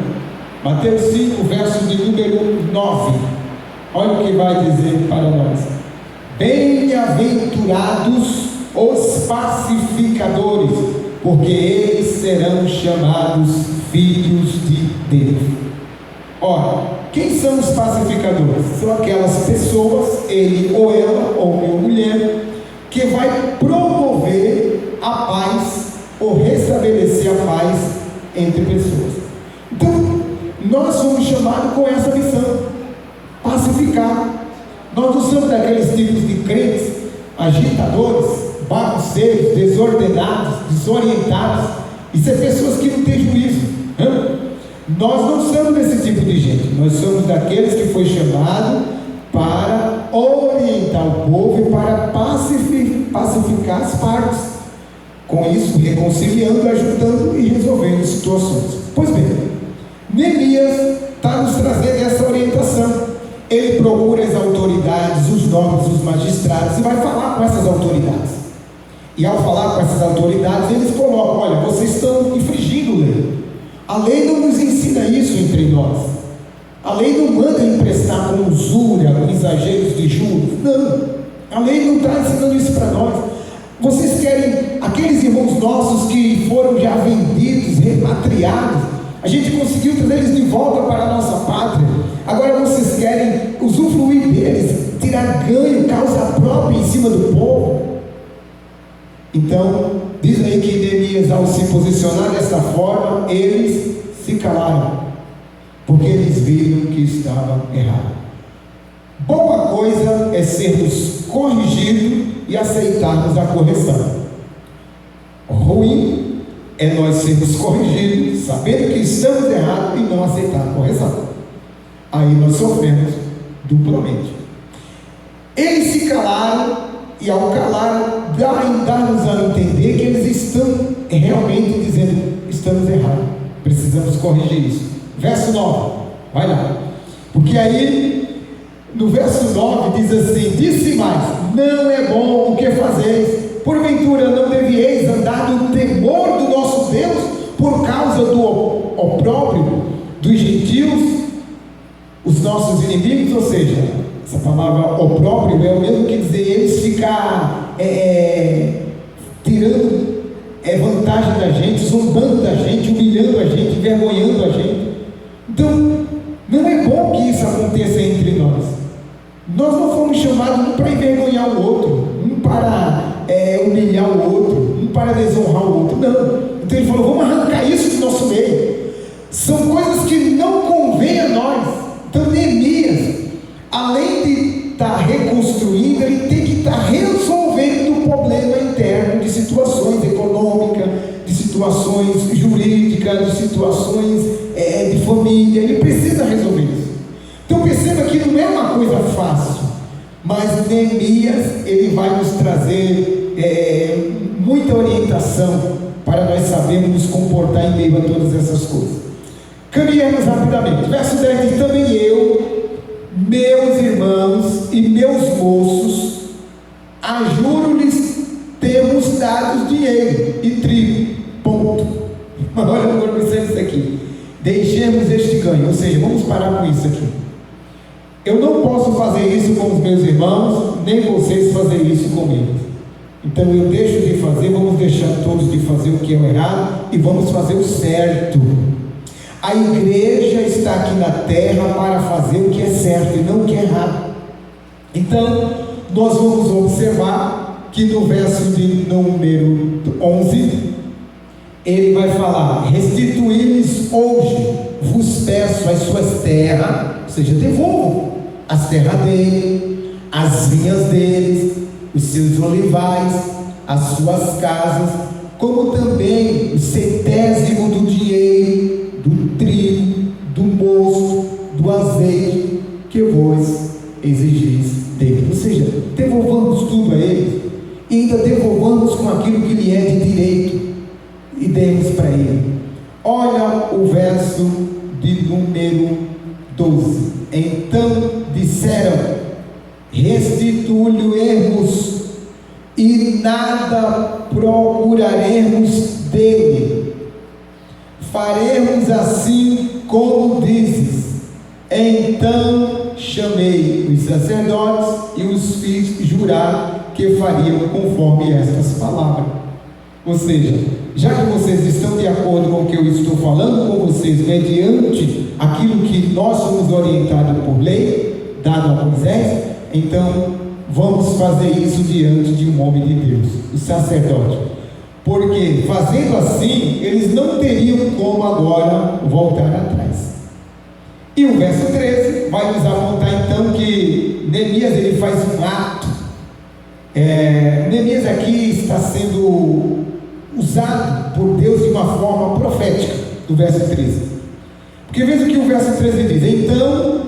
Mateus 5, verso de número 9, olha o que vai dizer para nós: bem-aventurados os pacificadores, porque eles serão chamados filhos de Deus. Ora, quem são os pacificadores? São aquelas pessoas, ele ou ela, homem ou mulher, que vai promover a paz ou restabelecer a paz entre pessoas. Então, nós somos chamados com essa missão: pacificar. Nós não somos daqueles tipos de crentes agitadores, bagunceiros, desordenados, desorientados. Isso é pessoas que não têm juízo, né? Nós não somos desse tipo de gente. Nós somos daqueles que foi chamado para orientar o povo e para pacificar as partes, com isso reconciliando, ajudando e resolvendo situações. Pois bem, Neemias está nos trazendo essa orientação. Ele procura as autoridades, os nobres, os magistrados, e vai falar com essas autoridades. E ao falar com essas autoridades, eles colocam: olha, vocês estão infringindo lei. A lei não nos ensina isso entre nós. A lei não manda emprestar com usura, com exageros de juros. Não, a lei não está ensinando isso para nós. Vocês querem aqueles irmãos nossos que foram já vendidos, repatriados, a gente conseguiu trazer eles de volta para a nossa pátria. Agora vocês querem usufruir deles, tirar ganho, causa própria em cima do povo. Então, diz aí que Neemias, ao se posicionar dessa forma, eles se calaram, porque eles viram que estavam errados. Boa coisa é sermos corrigidos e aceitarmos a correção. Ruim é nós sermos corrigidos, sabendo que estamos errados e não aceitar a correção. Aí nós sofremos duplamente. Eles se calaram, e ao calar, dá-nos a entender que eles estão realmente dizendo: estamos errados, precisamos corrigir isso. Verso 9, vai lá. Porque aí, no verso 9 diz assim: disse mais: não é bom o que fazeis. Porventura não devieis andar no temor do nosso Deus, por causa do opróbrio dos gentios, os nossos inimigos? Ou seja, essa palavra opróbrio é o mesmo que dizer eles ficar tirando vantagem da gente, zombando da gente, humilhando a gente, envergonhando a gente. Então, não é bom que isso aconteça entre nós. Nós não fomos chamados um para envergonhar o outro, um para humilhar o outro, um para desonrar o outro, não. Então ele falou: vamos arrancar isso do nosso meio. São coisas que não convêm a nós. Então Neemias, além de estar reconstruindo, ele tem que estar resolvendo o problema interno de situações econômicas, de situações jurídicas, de situações de família. Ele precisa resolver isso. Então perceba que não é uma coisa fácil, mas Neemias, ele vai nos trazer muita orientação para nós sabermos nos comportar em meio a todas essas coisas. Caminhamos rapidamente. Verso 10 diz: também eu, meus irmãos e meus moços, ajuro-lhes, temos dado dinheiro e trigo. Ponto. Olha, agora pensando isso aqui. Deixemos este ganho, ou seja, vamos parar com isso aqui. Eu não posso fazer isso com os meus irmãos, nem vocês fazer isso comigo. Então eu deixo de fazer, vamos deixar todos de fazer o que é o errado e vamos fazer o certo. A igreja está aqui na terra para fazer o que é certo e não o que é errado. Então, nós vamos observar que no verso de número 11, ele vai falar: restituí-lhes hoje, vos peço as suas terras, ou seja, devolvam as terras dele, as vinhas deles, os seus olivais, as suas casas, como também o 100º do dinheiro, do trigo, do mosto, do azeite, que vos exigis dele. Ou seja, devolvamos tudo a ele, e ainda devolvamos com aquilo que lhe é de direito, e demos para ele. Olha o verso de número 12. Então disseram: restituí-lo-emos e nada procuraremos dele. Faremos assim como dizes. Então chamei os sacerdotes e os fiz jurar que fariam conforme estas palavras. Ou seja, já que vocês estão de acordo com o que eu estou falando com vocês, mediante aquilo que nós somos orientados por lei, dado a Moisés, então vamos fazer isso diante de um homem de Deus, o sacerdote. Porque fazendo assim, eles não teriam como agora voltar atrás. E o verso 13 vai nos apontar então que Neemias, ele faz um ato. Neemias aqui está sendo usado por Deus de uma forma profética, do verso 13. Porque veja o que o verso 13 diz: então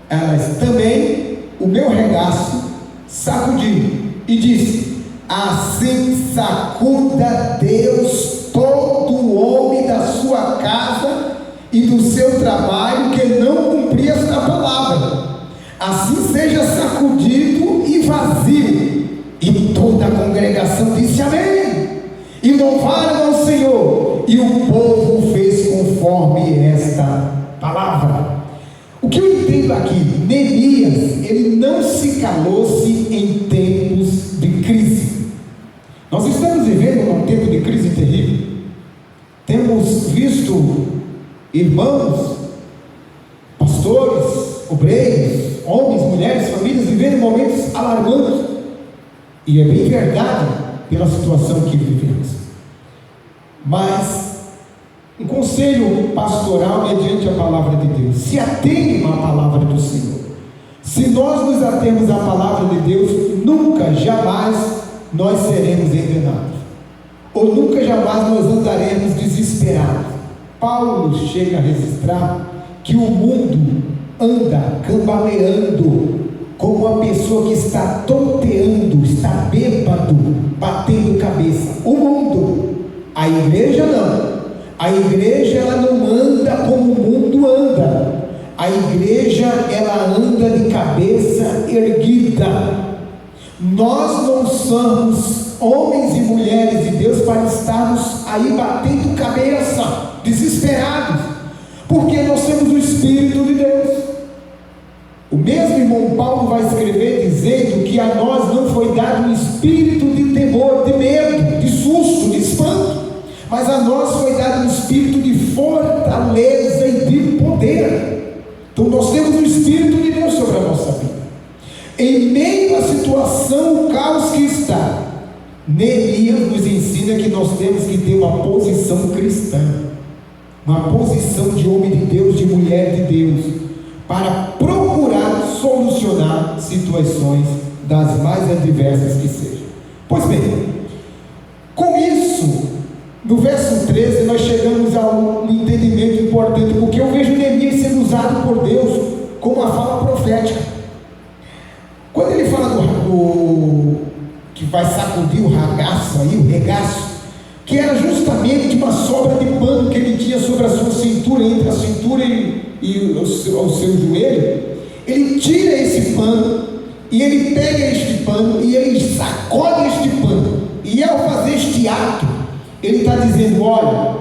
elas também o meu regaço sacudiu e disse: assim sacuda Deus todo homem da sua casa e do seu trabalho que não cumprir esta palavra, assim seja sacudido e vazio. E toda a congregação disse amém, e louvaram ao Senhor, e o povo fez conforme esta palavra. O que eu entendo aqui, Neemias, ele não se calou-se em tempos de crise. Nós estamos vivendo um tempo de crise terrível. Temos visto irmãos, pastores, obreiros, homens, mulheres, famílias vivendo momentos alarmantes. E é bem verdade, pela situação que vivemos. Mas um conselho pastoral mediante a palavra de Deus: se atenham à palavra do Senhor. Se nós nos atemos à palavra de Deus, nunca, jamais nós seremos enganados, ou nunca, jamais nós andaremos desesperados. Paulo chega a registrar que o mundo anda cambaleando como uma pessoa que está tonteando, está bêbado, batendo cabeça. O mundo, a igreja não. A igreja, ela não anda como o mundo anda. A igreja, ela anda de cabeça erguida. Nós não somos homens e mulheres de Deus para estarmos aí batendo cabeça, desesperados, porque nós temos o Espírito de Deus. O mesmo irmão Paulo vai escrever dizendo que a nós não foi dado um espírito de temor, de medo, de susto, de espanto, mas a nós foi dado um espírito de fortaleza e de poder. Então nós temos o Espírito de Deus sobre a nossa vida. Em meio à situação, o caos que está, Neemias nos ensina que nós temos que ter uma posição cristã, uma posição de homem de Deus, de mulher de Deus, para procurar solucionar situações das mais adversas que sejam. Pois bem, com isso, no verso 13, nós chegamos a um entendimento importante, porque eu vejo Neemias sendo usado por Deus como uma fala profética. Quando ele fala do que vai sacudir o ragaço aí, o regaço, que era justamente uma sobra de pano que ele tinha sobre a sua cintura, entre a cintura e o seu joelho, ele tira esse pano, e ele pega este pano, e ele sacode este pano, e ao fazer este ato, ele está dizendo: olha,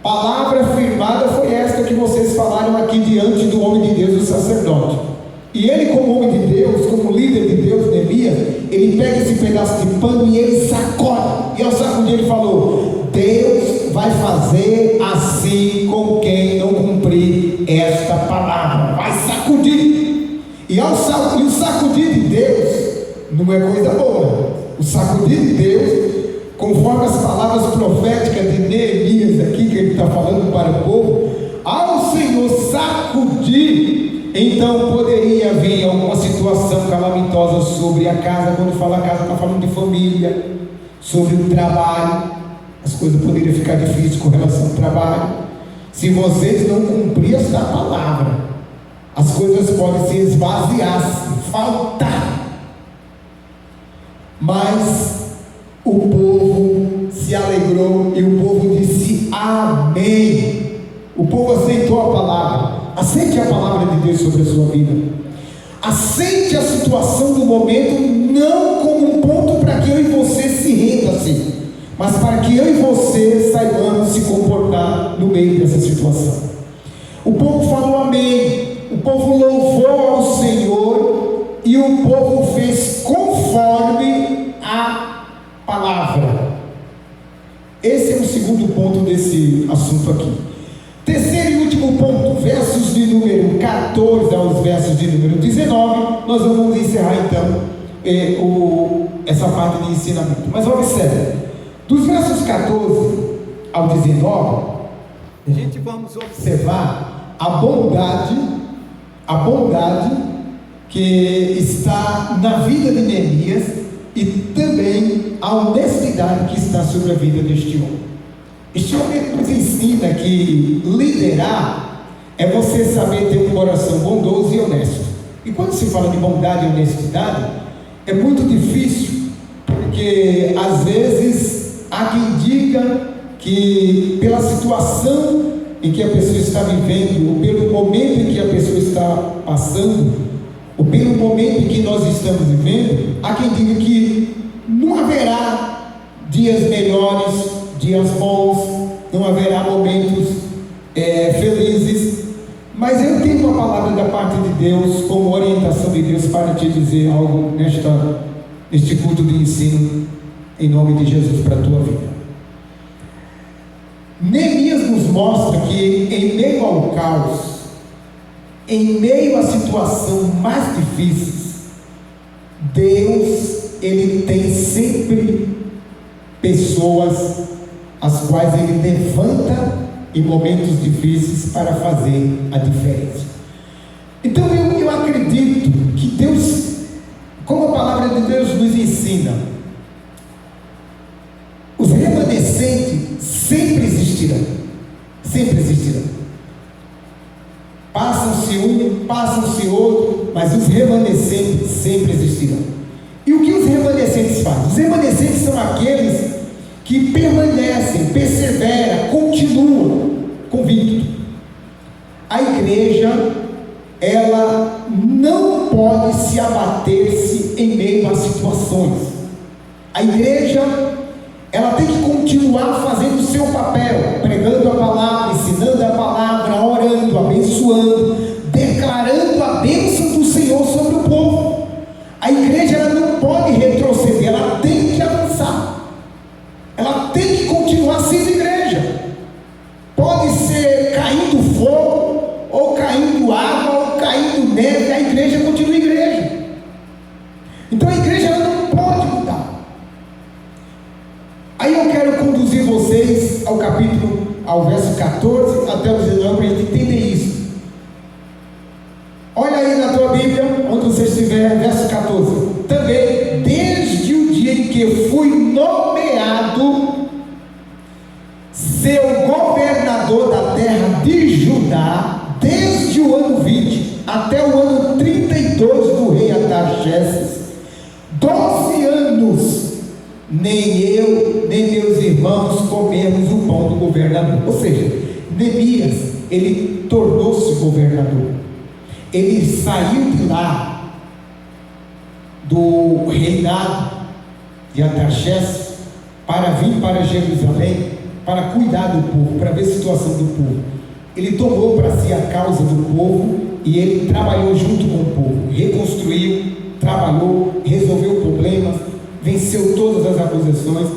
palavra firmada foi esta que vocês falaram aqui diante do homem de Deus, o sacerdote. E ele, como homem de Deus, como líder de Deus, Neemias, ele pega esse pedaço de pano e ele sacode, e ao sacudir ele falou: Deus vai fazer assim com quem não cumprir esta palavra, vai sacudir. E o sacudir de Deus não é coisa boa. O sacudir de Deus, conforme as palavras proféticas de Neemias aqui, que ele está falando para o povo, ao Senhor sacudir, então poderia vir alguma situação calamitosa sobre a casa. Quando fala casa, está falando de família, sobre o trabalho. As coisas poderiam ficar difíceis com relação ao trabalho. Se vocês não cumprem esta palavra, as coisas podem se esvaziar, faltar. Mas o povo se alegrou e o povo disse amém. O povo aceitou a palavra. Aceite a palavra de Deus sobre a sua vida. Aceite a situação do momento, não como um ponto para que eu e você se renda assim, mas para que eu e você saibamos se comportar no meio dessa situação. O povo falou amém. O povo louvou ao Senhor e o povo fez conforme a palavra. Esse é o segundo ponto desse assunto aqui. Terceiro e último ponto, versos de número 14 aos versos de número 19, nós vamos encerrar então essa parte de ensinamento. Mas observe, dos versos 14 ao 19, a gente vamos observar a bondade que está na vida de Neemias e também a honestidade que está sobre a vida deste homem. Este homem nos ensina que liderar é você saber ter um coração bondoso e honesto. E quando se fala de bondade e honestidade, é muito difícil, porque às vezes há quem diga que pela situação em que a pessoa está vivendo, ou pelo momento em que a pessoa está passando, ou pelo momento em que nós estamos vivendo, há quem diga que não haverá dias melhores, dias bons, não haverá momentos felizes, mas eu tenho uma palavra da parte de Deus, como orientação de Deus, para te dizer algo neste culto de ensino, em nome de Jesus, para a tua vida. Neemias nos mostra que em meio ao caos, em meio à situação mais difícil, Deus, Ele tem sempre pessoas as quais Ele levanta em momentos difíceis para fazer a diferença. Então eu acredito que Deus, como a palavra de Deus nos ensina, os remanescentes sempre existirão. Sempre existirão. Passam-se um, passam-se outro, mas os remanescentes sempre existirão. E o que os remanescentes fazem? Os remanescentes são aqueles que permanecem, perseveram, continuam convictos. A igreja, ela não pode se abater-se em meio a situações. A igreja, ela tem que continuar fazendo o seu papel, pregando a palavra, ensinando a palavra, orando, abençoando, declarando a bênção do Senhor sobre o povo. A igreja, ela não pode retroceder, ela tem que avançar, ela tem que continuar sendo igreja. Pode ser caindo fogo, ou caindo água, ou caindo neve, a igreja continua igreja. Então a igreja, ela não pode mudar. Aí eu quero conduzir vocês ao verso 14 até o 19, para a gente entender isso. Olha aí na tua Bíblia, onde você estiver, verso 14. Também, desde o dia em que fui nomeado seu governador da terra de Judá, desde o ano 20 até o ano 32 do rei Artaxerxes, 12 anos, nem eu, nem meus irmãos comemos o pão do governador. Ou seja, Neemias, ele tornou-se governador. Ele saiu de lá, do reinado de Artaxerxes, para vir para Jerusalém, para cuidar do povo, para ver a situação do povo. Ele tomou para si a causa do povo e ele trabalhou junto com o povo, reconstruiu, trabalhou, resolveu problemas, venceu todas as acusações.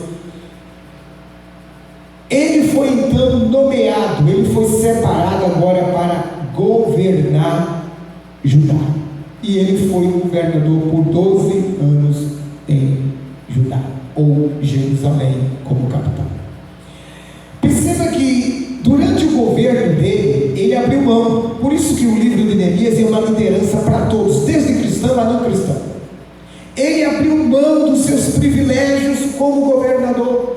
Ele foi então nomeado, ele foi separado agora para governar Judá, e ele foi governador por 12 anos em Judá, ou Jerusalém como capital. Perceba que durante o governo dele, ele abriu mão. Por isso que o livro de Neemias é uma liderança para todos, desde cristão a não cristão. Ele abriu mão dos seus privilégios como governador,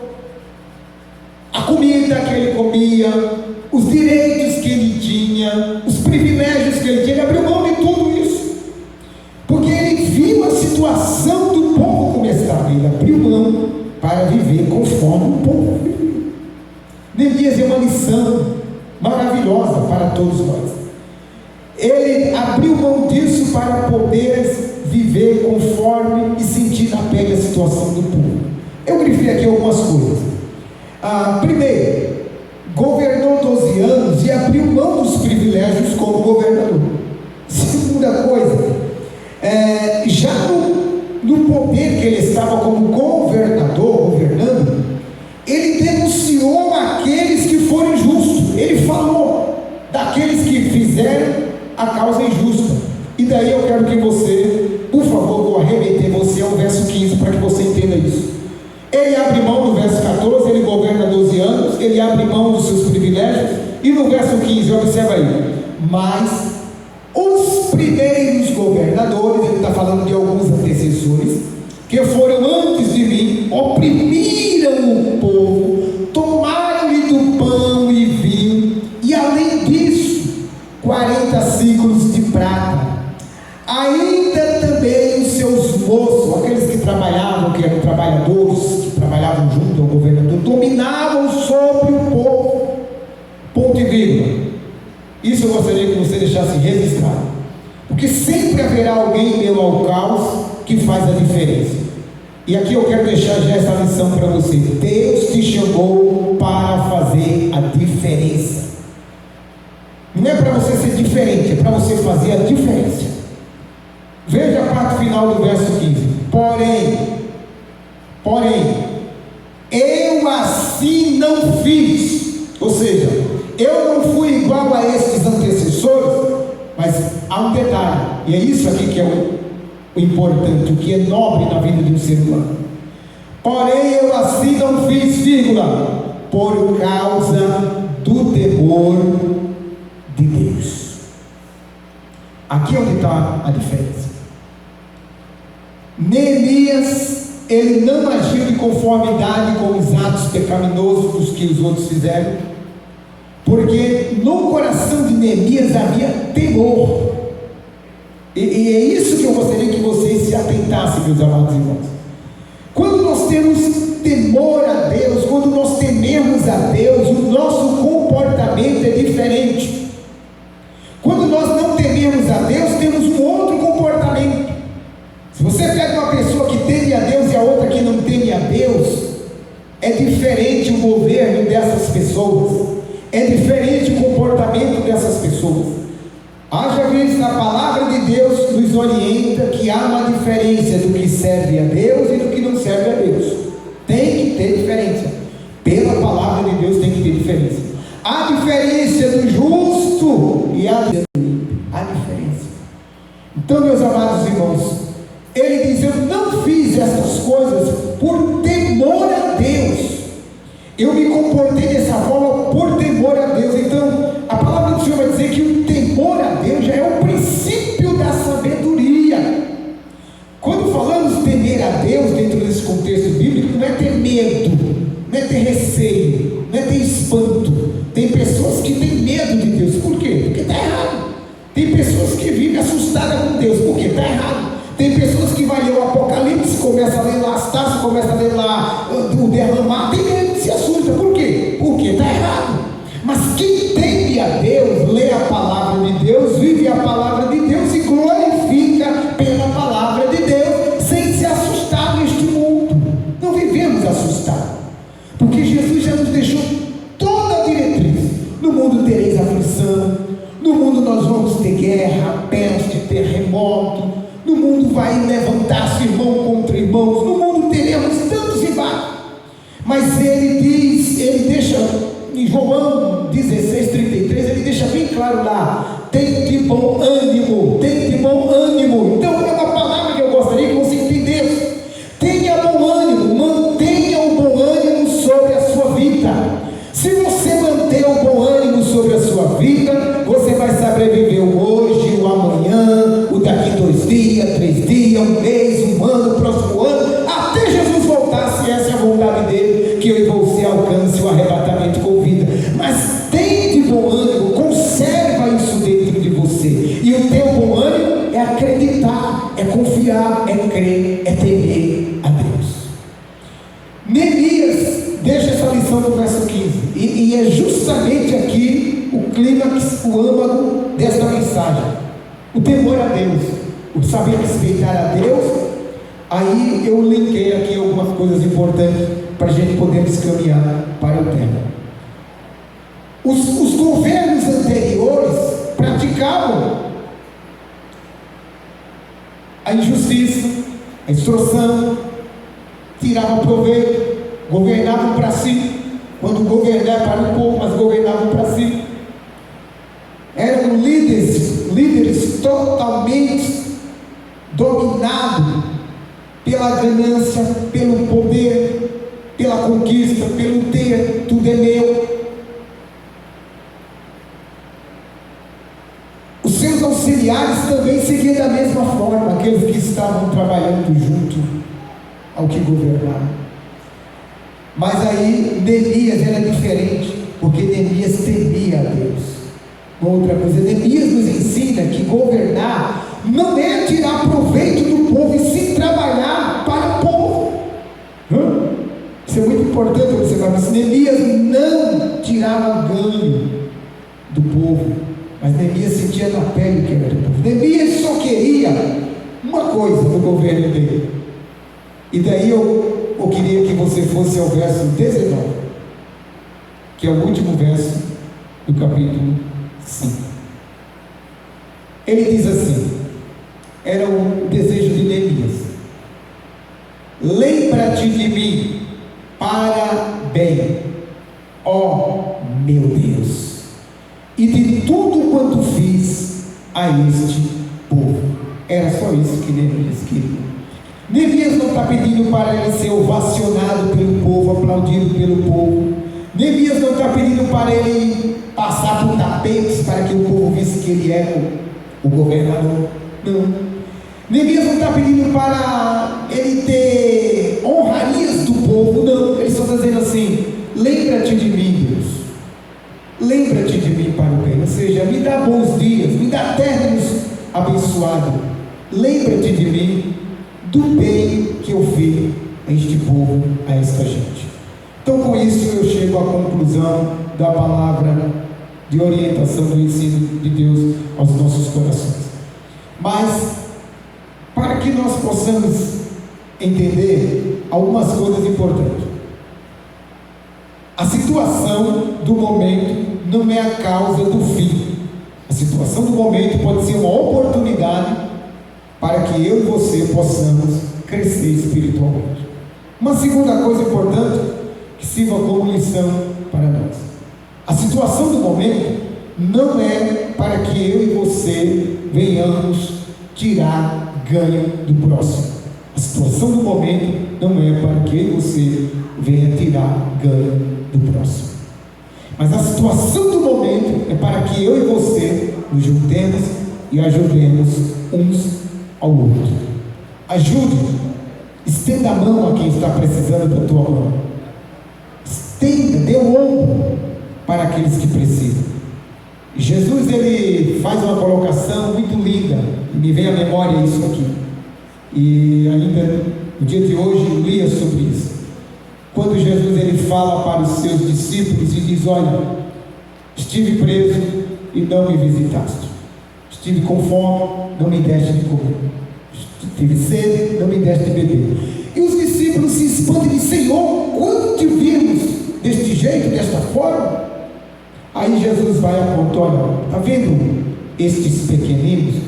a comida que ele comia, os direitos que ele tinha, os privilégios que ele tinha. Ele abriu mão de tudo isso, porque ele viu a situação do povo como estava. Ele abriu mão para viver conforme o povo vivia. Neemias é uma lição maravilhosa para todos nós. Ele abriu mão disso para poder viver conforme e sentir na pele a situação do povo. Eu grifei aqui algumas coisas. Primeiro, governou 12 anos e abriu mão dos privilégios como governador. Segunda coisa, já no poder que ele estava como governador, governando, ele denunciou aqueles que foram injustos. Ele falou daqueles que fizeram a causa injusta. E daí eu quero que você, por favor, vou arremeter você ao verso 15 para que você entenda isso. Ele abre mão no verso 14, ele governa 12 anos, ele abre mão dos seus privilégios, e no verso 15, observa aí, mas os primeiros governadores, ele está falando de alguns antecessores, que foram antes de mim, oprimiram o povo, tomaram-lhe do pão e vinho, e além disso, 40 ciclos de prata. Ainda também os seus moços, aqueles que trabalhavam, que eram trabalhadores, que trabalhavam junto ao governador, dominavam sobre o povo. Ponto e vírgula. Isso eu gostaria que você deixasse registrado, porque sempre haverá alguém em meio ao caos que faz a diferença. E aqui eu quero deixar já essa lição para você. Deus te chamou para fazer a diferença. Não é para você ser diferente, é para você fazer a diferença. Veja a parte final do verso 15. Porém, eu assim não fiz. Ou seja, eu não fui igual a estes antecessores, mas há um detalhe, e é isso aqui que é o importante, o que é nobre na vida de um ser humano. Porém eu assim não fiz, vírgula, por causa do temor de Deus. Aqui é onde está a diferença. Neemias, ele não agiu de conformidade com os atos pecaminosos que os outros fizeram, porque no coração de Neemias havia temor. E é isso que eu gostaria que vocês se atentassem, meus amados irmãos. Quando nós temos temor a Deus, quando nós tememos a Deus, o nosso comportamento é diferente. Quando nós não tememos a Deus, temos um outro comportamento. Se você pega uma pessoa que teme a Deus e a outra que não teme a Deus, é diferente o governo dessas pessoas, é diferente o comportamento dessas pessoas. Haja vista, a palavra de Deus nos orienta que há uma diferença do que serve a Deus e do que não serve a Deus. Tem que ter diferença. Pela palavra de Deus tem que ter diferença. Há diferença do justo e há diferença. Então, meus amados irmãos, ele diz: eu não fiz essas coisas por temor a Deus. Eu me comportei dessa forma por temor a Deus. Então, a palavra do Senhor vai dizer que o temor a Deus já é o princípio da sabedoria. Quando falamos temer a Deus dentro desse contexto bíblico, não é ter medo, não é ter receio, não é ter espanto. Tem pessoas que têm medo de Deus. Por quê? Porque está errado. Tem pessoas que vivem assustadas com Deus. Por quê? Está errado. Tem pessoas que vai ler o Apocalipse, começa a ler lá as taças, começa a ler lá o derramar, tem medo, se assusta. Por quê? Porque está errado. Mas quem teme a Deus, lê a palavra de Deus, vive a palavra de Deus e glorifica pela palavra de Deus, sem se assustar neste mundo. Não vivemos assustados, porque Jesus já nos deixou toda a diretriz. No mundo tereis aflição, no mundo nós vamos ter guerra, peste, terremoto. No mundo vai levantar-se irmão contra irmãos. No mundo teremos tantos embates. Mas ele diz, ele deixa em João 16:33, ele deixa bem claro lá: tem de bom ânimo, tem de bom ânimo. Então é uma palavra que eu gostaria que você entendesse. Tenha bom ânimo, mantenha o bom ânimo sobre a sua vida. Se você manter o bom ânimo sobre a sua vida, você vai saber viver o hoje, o amanhã, o daqui 2 dias, 3 dias, um mês, um ano, o próximo ano, até Jesus voltar, se essa é a vontade dele, que eu e você alcance o arrebatamento com vida. Mas tem de bom ânimo, conserva isso dentro de você. E o teu bom ânimo é acreditar, é confiar, é crer, é temer a Deus. Neemias deixa essa lição no verso 15, e é justamente aqui o clímax, o âmago desta mensagem: o temor a Deus, o saber respeitar a Deus. Aí eu linkei aqui algumas coisas importantes para a gente poder caminhar para o tema. Os governos anteriores praticavam a injustiça, a extorsão, tiravam proveito, governavam para si. Quando governar para o povo, mas governavam para si. Eram líderes totalmente dominados pela ganância, pelo poder, pela conquista, pelo ter, tudo é meu. Os seus auxiliares também seguiam da mesma forma, aqueles que estavam trabalhando junto ao que governavam. Mas aí Neemias era diferente, porque Neemias temia a Deus. Outra coisa, Neemias nos ensina que governar não é tirar proveito do povo, e sim trabalhar para o povo. Isso é muito importante observar. Mas Neemias não tirava ganho do povo, mas Neemias sentia na pele que era do povo. Neemias só queria uma coisa no governo dele. E daí eu queria que você fosse ao verso 19, que é o último verso do capítulo 5. Ele diz assim, era o desejo de Neemias: lembra-te de mim para bem, ó meu Deus, e de tudo quanto fiz a este povo. Era só isso que Neemias queria. Neemias não está pedindo para ele ser ovacionado pelo povo, aplaudido pelo povo. Neemias não está pedindo para ele passar por tapetes para que o povo visse que ele era o governador. Não. Neemias não está pedindo para ele ter honrarias do povo. Não. Ele só está dizendo assim: lembra-te de mim, Deus. Lembra-te de mim para o bem. Ou seja, me dá bons dias, me dá términos abençoados. Lembra-te de mim, do bem que eu fiz a este povo, a esta gente. Então, com isso, eu chego à conclusão da palavra de orientação do ensino de Deus aos nossos corações. Mas, para que nós possamos entender algumas coisas importantes, a situação do momento não é a causa do fim. A situação do momento pode ser uma oportunidade para que eu e você possamos crescer espiritualmente. Uma segunda coisa importante que sirva como lição para nós: a situação do momento não é para que eu e você venhamos tirar ganho do próximo. A situação do momento não é para que eu e você venha tirar ganho do próximo. Mas a situação do momento é para que eu e você nos juntemos e ajudemos uns ao outro. Ajude, estenda a mão a quem está precisando da tua mão. Estenda, dê o ombro para aqueles que precisam. Jesus, ele faz uma colocação muito linda, me vem à memória isso aqui, e ainda no dia de hoje eu lia sobre isso. Quando Jesus ele fala para os seus discípulos e diz: olha, estive preso e não me visitaste, estive com fome, não me deste de comer, tive sede, não me deste de beber. E os discípulos se expandem e dizem: Senhor, quando te vimos deste jeito, desta forma? Aí Jesus vai apontar: olha, está vendo estes pequeninos?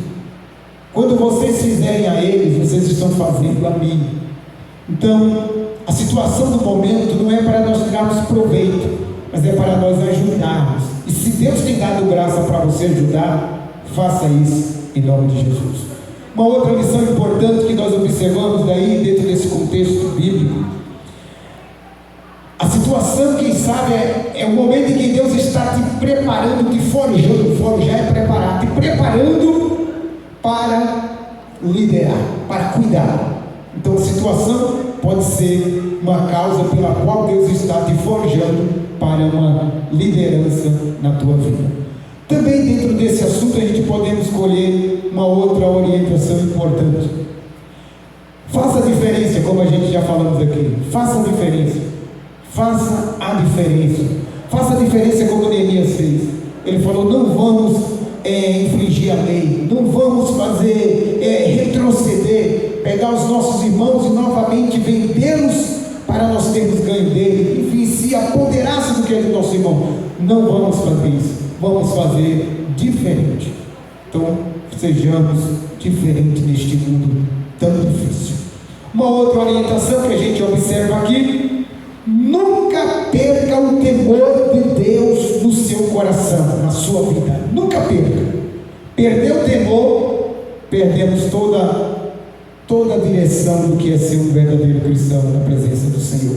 Quando vocês fizerem a eles, vocês estão fazendo a mim. Então, a situação do momento não é para nós tirarmos proveito, mas é para nós ajudarmos. E se Deus tem dado graça para você ajudar, faça isso em nome de Jesus. Uma outra lição importante que nós observamos daí, dentro desse contexto bíblico: a situação, quem sabe, é o momento em que Deus está te preparando, te forjando. Forjar é preparar, te preparando para liderar, para cuidar. Então a situação pode ser uma causa pela qual Deus está te forjando para uma liderança na tua vida. Também dentro desse assunto a gente podemos escolher uma outra orientação importante. Faça a diferença, como a gente já falamos aqui. Faça a diferença. Faça a diferença. Faça a diferença como Neemias fez. Ele falou: não vamos infringir a lei, não vamos fazer retroceder, pegar os nossos irmãos e novamente vendê-los para nós termos ganho dele, enfim, se apoderar-se do que é do nosso irmão. Não vamos fazer isso, vamos fazer diferente. Então, sejamos diferentes neste mundo tão difícil. Uma outra orientação que a gente observa aqui: nunca perca o temor de Deus no seu coração, na sua vida. Nunca perca. Perdeu o temor, perdemos toda a direção do que é ser um verdadeiro cristão na presença do Senhor.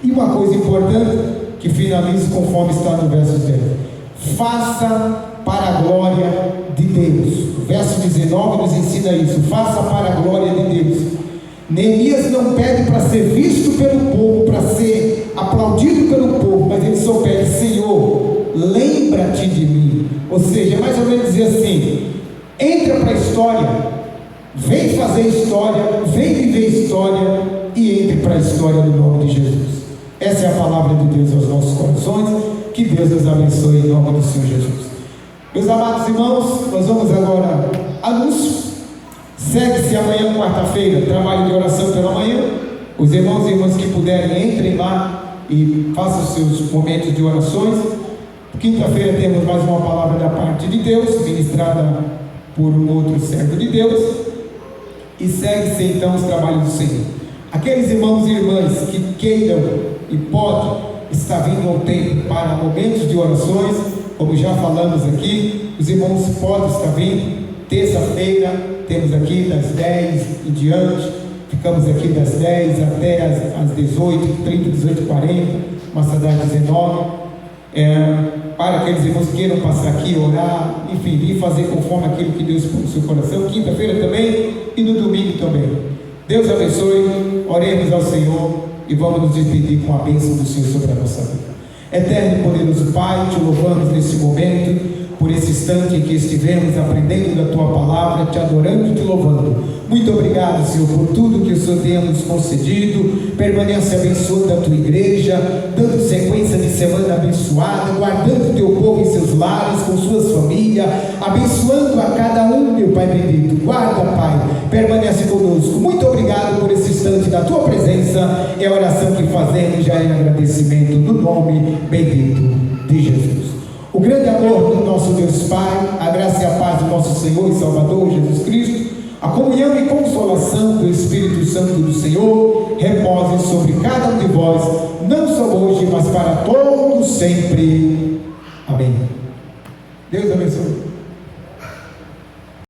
E uma coisa importante, que finalizo conforme está no verso 10: faça para a glória de Deus. O verso 19 nos ensina isso: faça para a glória de Deus. Neemias não pede para ser visto pelo povo, para ser aplaudido pelo povo, mas ele só pede: Senhor, lembra-te de mim. Ou seja, mais ou menos dizer assim: entra para a história, vem fazer história, vem viver história e entre para a história no nome de Jesus. Essa é a palavra de Deus aos nossos corações. Que Deus nos abençoe em nome do Senhor Jesus. Meus amados irmãos, nós vamos agora anúncios. Segue-se amanhã, quarta-feira, trabalho de oração pela manhã. Os irmãos e irmãs que puderem, entrem lá e façam os seus momentos de orações. Quinta-feira temos mais uma palavra da parte de Deus, ministrada por um outro servo de Deus. E segue-se então os trabalhos do Senhor. Aqueles irmãos e irmãs que queiram e podem estar vindo ao tempo para momentos de orações, como já falamos aqui, os irmãos podem estar vindo. Terça-feira temos aqui das 10 em diante, ficamos aqui das 10 até as 18h30, 18h40, uma saudade 19, para aqueles irmãos que queiram passar aqui, orar, enfim, vir fazer conforme aquilo que Deus pôs no seu coração, quinta-feira também e no domingo também. Deus abençoe, oremos ao Senhor e vamos nos despedir com a bênção do Senhor sobre a nossa vida. Eterno e poderoso Pai, te louvamos nesse momento, por esse instante em que estivemos aprendendo da Tua Palavra, te adorando e te louvando. Muito obrigado, Senhor, por tudo que o Senhor tem nos concedido. Permanece abençoando a Tua igreja, dando sequência de semana abençoada, guardando o Teu povo em seus lares, com suas famílias, abençoando a cada um, meu Pai bendito. Guarda, Pai, permanece conosco. Muito obrigado por esse instante da Tua presença. É a oração que fazemos já em agradecimento no nome bendito de Jesus. O grande amor do nosso Deus Pai, a graça e a paz do nosso Senhor e Salvador Jesus Cristo, a comunhão e consolação do Espírito Santo do Senhor repouse sobre cada um de vós, não só hoje, mas para todos sempre. Amém. Deus abençoe.